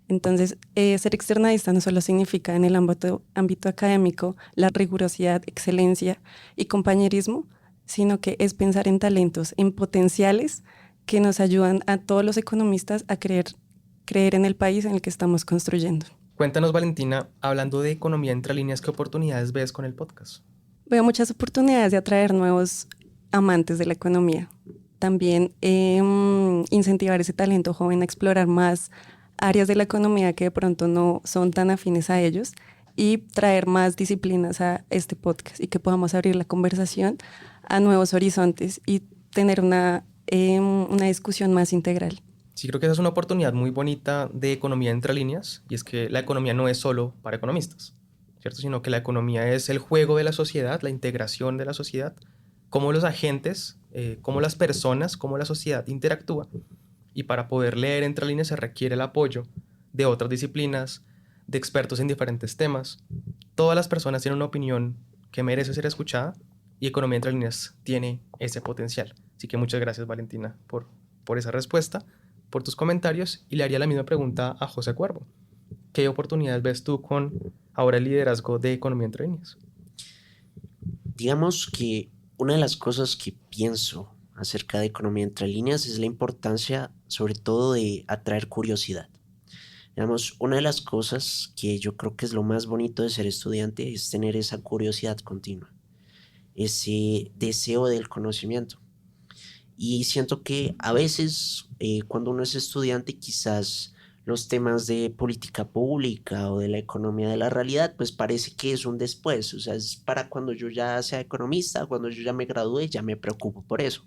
Entonces, ser externadista no solo significa en el ámbito académico la rigurosidad, excelencia y compañerismo, sino que es pensar en talentos, en potenciales que nos ayudan a todos los economistas a creer en el país en el que estamos construyendo. Cuéntanos, Valentina, hablando de Economía Entre Líneas, ¿qué oportunidades ves con el podcast? Veo muchas oportunidades de atraer nuevos amantes de la economía. También incentivar ese talento joven a explorar más áreas de la economía que de pronto no son tan afines a ellos y traer más disciplinas a este podcast y que podamos abrir la conversación a nuevos horizontes y tener una discusión más integral. Sí, creo que esa es una oportunidad muy bonita de Economía Entre Líneas, y es que la economía no es solo para economistas, ¿cierto? Sino que la economía es el juego de la sociedad, la integración de la sociedad, cómo los agentes, cómo las personas, cómo la sociedad interactúa. Y para poder leer Entre Líneas se requiere el apoyo de otras disciplinas, de expertos en diferentes temas. Todas las personas tienen una opinión que merece ser escuchada y Economía Entre Líneas tiene ese potencial. Así que muchas gracias, Valentina, por esa respuesta, por tus comentarios, y le haría la misma pregunta a José Cuervo. ¿Qué oportunidades ves tú con ahora el liderazgo de Economía Entre Líneas? Digamos que una de las cosas que pienso acerca de Economía Entre Líneas es la importancia, sobre todo, de atraer curiosidad. Digamos, una de las cosas que yo creo que es lo más bonito de ser estudiante es tener esa curiosidad continua, ese deseo del conocimiento. Y siento que a veces cuando uno es estudiante, quizás los temas de política pública o de la economía de la realidad, pues parece que es un después. O sea, es para cuando yo ya sea economista, cuando yo ya me gradúe, ya me preocupo por eso.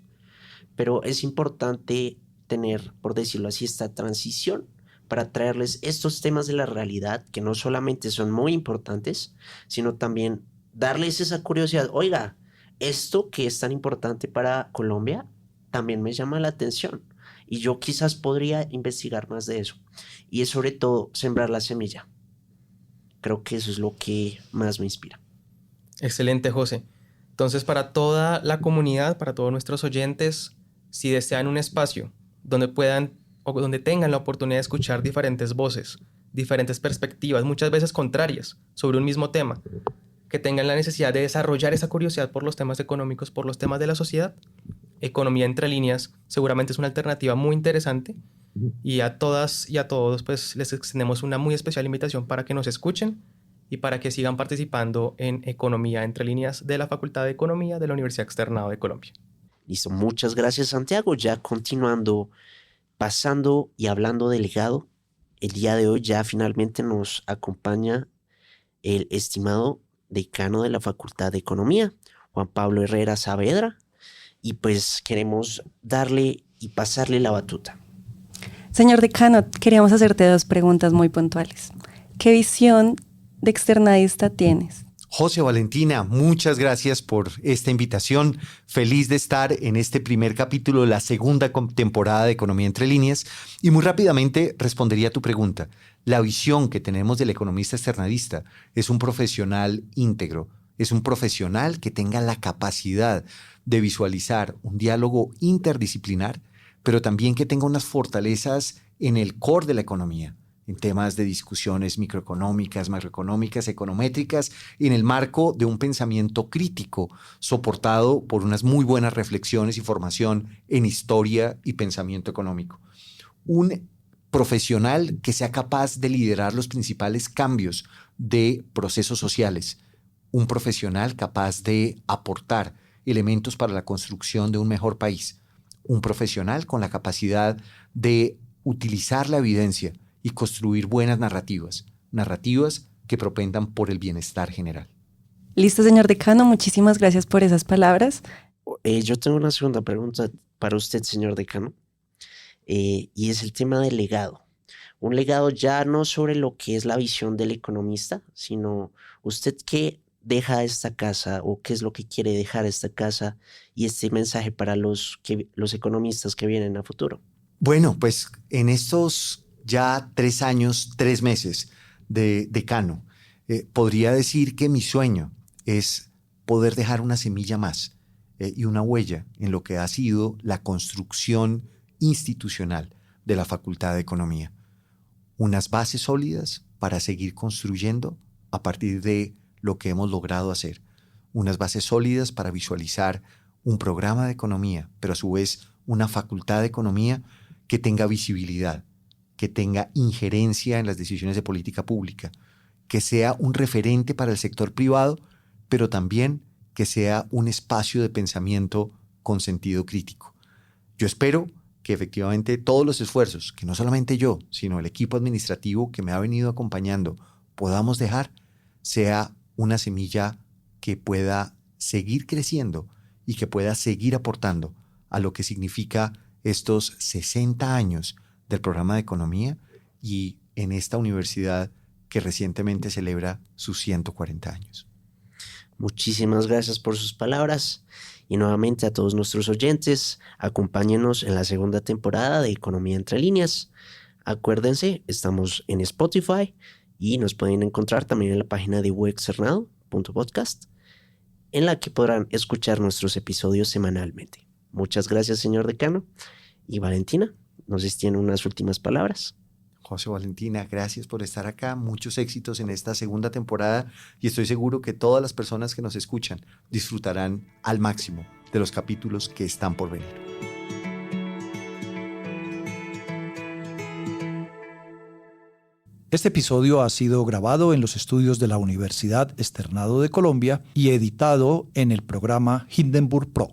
Pero es importante tener, por decirlo así, esta transición para traerles estos temas de la realidad que no solamente son muy importantes, sino también darles esa curiosidad. Oiga, esto que es tan importante para Colombia también me llama la atención. Y yo quizás podría investigar más de eso. Y es sobre todo sembrar la semilla. Creo que eso es lo que más me inspira. Excelente, José. Entonces, para toda la comunidad, para todos nuestros oyentes, si desean un espacio donde puedan o donde tengan la oportunidad de escuchar diferentes voces, diferentes perspectivas, muchas veces contrarias, sobre un mismo tema, que tengan la necesidad de desarrollar esa curiosidad por los temas económicos, por los temas de la sociedad, Economía entre líneas seguramente es una alternativa muy interesante. Y a todas y a todos pues les extendemos una muy especial invitación para que nos escuchen y para que sigan participando en Economía entre líneas de la Facultad de Economía de la Universidad Externado de Colombia. Listo, muchas gracias, Santiago. Ya continuando, pasando y hablando del legado, el día de hoy ya finalmente nos acompaña el estimado decano de la Facultad de Economía, Juan Pablo Herrera Saavedra, y pues queremos darle y pasarle la batuta. Señor decano, queríamos hacerte 2 preguntas muy puntuales. ¿Qué visión de externadista tienes? José, Valentina, muchas gracias por esta invitación. Feliz de estar en este primer capítulo de la segunda temporada de Economía entre líneas. Y muy rápidamente respondería a tu pregunta. La visión que tenemos del economista externadista es un profesional íntegro, es un profesional que tenga la capacidad de visualizar un diálogo interdisciplinar, pero también que tenga unas fortalezas en el core de la economía, en temas de discusiones microeconómicas, macroeconómicas, econométricas, en el marco de un pensamiento crítico soportado por unas muy buenas reflexiones y formación en historia y pensamiento económico. Un profesional que sea capaz de liderar los principales cambios de procesos sociales. Un profesional capaz de aportar elementos para la construcción de un mejor país. Un profesional con la capacidad de utilizar la evidencia y construir buenas narrativas que propendan por el bienestar general. Listo, señor decano, muchísimas gracias por esas palabras. Yo tengo una segunda pregunta para usted, señor decano, y es el tema del legado. Un legado ya no sobre lo que es la visión del economista, sino usted qué deja esta casa o qué es lo que quiere dejar esta casa y este mensaje para los economistas que vienen a futuro. Bueno, pues en estos ya 3 años, 3 meses de decano, podría decir que mi sueño es poder dejar una semilla más y una huella en lo que ha sido la construcción institucional de la Facultad de Economía. Unas bases sólidas para seguir construyendo a partir de lo que hemos logrado hacer. Unas bases sólidas para visualizar un programa de economía, pero a su vez una facultad de economía que tenga visibilidad, que tenga injerencia en las decisiones de política pública, que sea un referente para el sector privado, pero también que sea un espacio de pensamiento con sentido crítico. Yo espero que efectivamente todos los esfuerzos, que no solamente yo, sino el equipo administrativo que me ha venido acompañando, podamos dejar, sea una semilla que pueda seguir creciendo y que pueda seguir aportando a lo que significa estos 60 años del programa de economía y en esta universidad que recientemente celebra sus 140 años. Muchísimas gracias por sus palabras y nuevamente a todos nuestros oyentes, acompáñenos en la segunda temporada de Economía entre líneas. Acuérdense, estamos en Spotify y nos pueden encontrar también en la página de uexternado.podcast, en la que podrán escuchar nuestros episodios semanalmente. Muchas gracias, señor decano. Y Valentina, no sé si tiene unas últimas palabras. José, Valentina, gracias por estar acá. Muchos éxitos en esta segunda temporada y estoy seguro que todas las personas que nos escuchan disfrutarán al máximo de los capítulos que están por venir. Este episodio ha sido grabado en los estudios de la Universidad Externado de Colombia y editado en el programa Hindenburg Pro.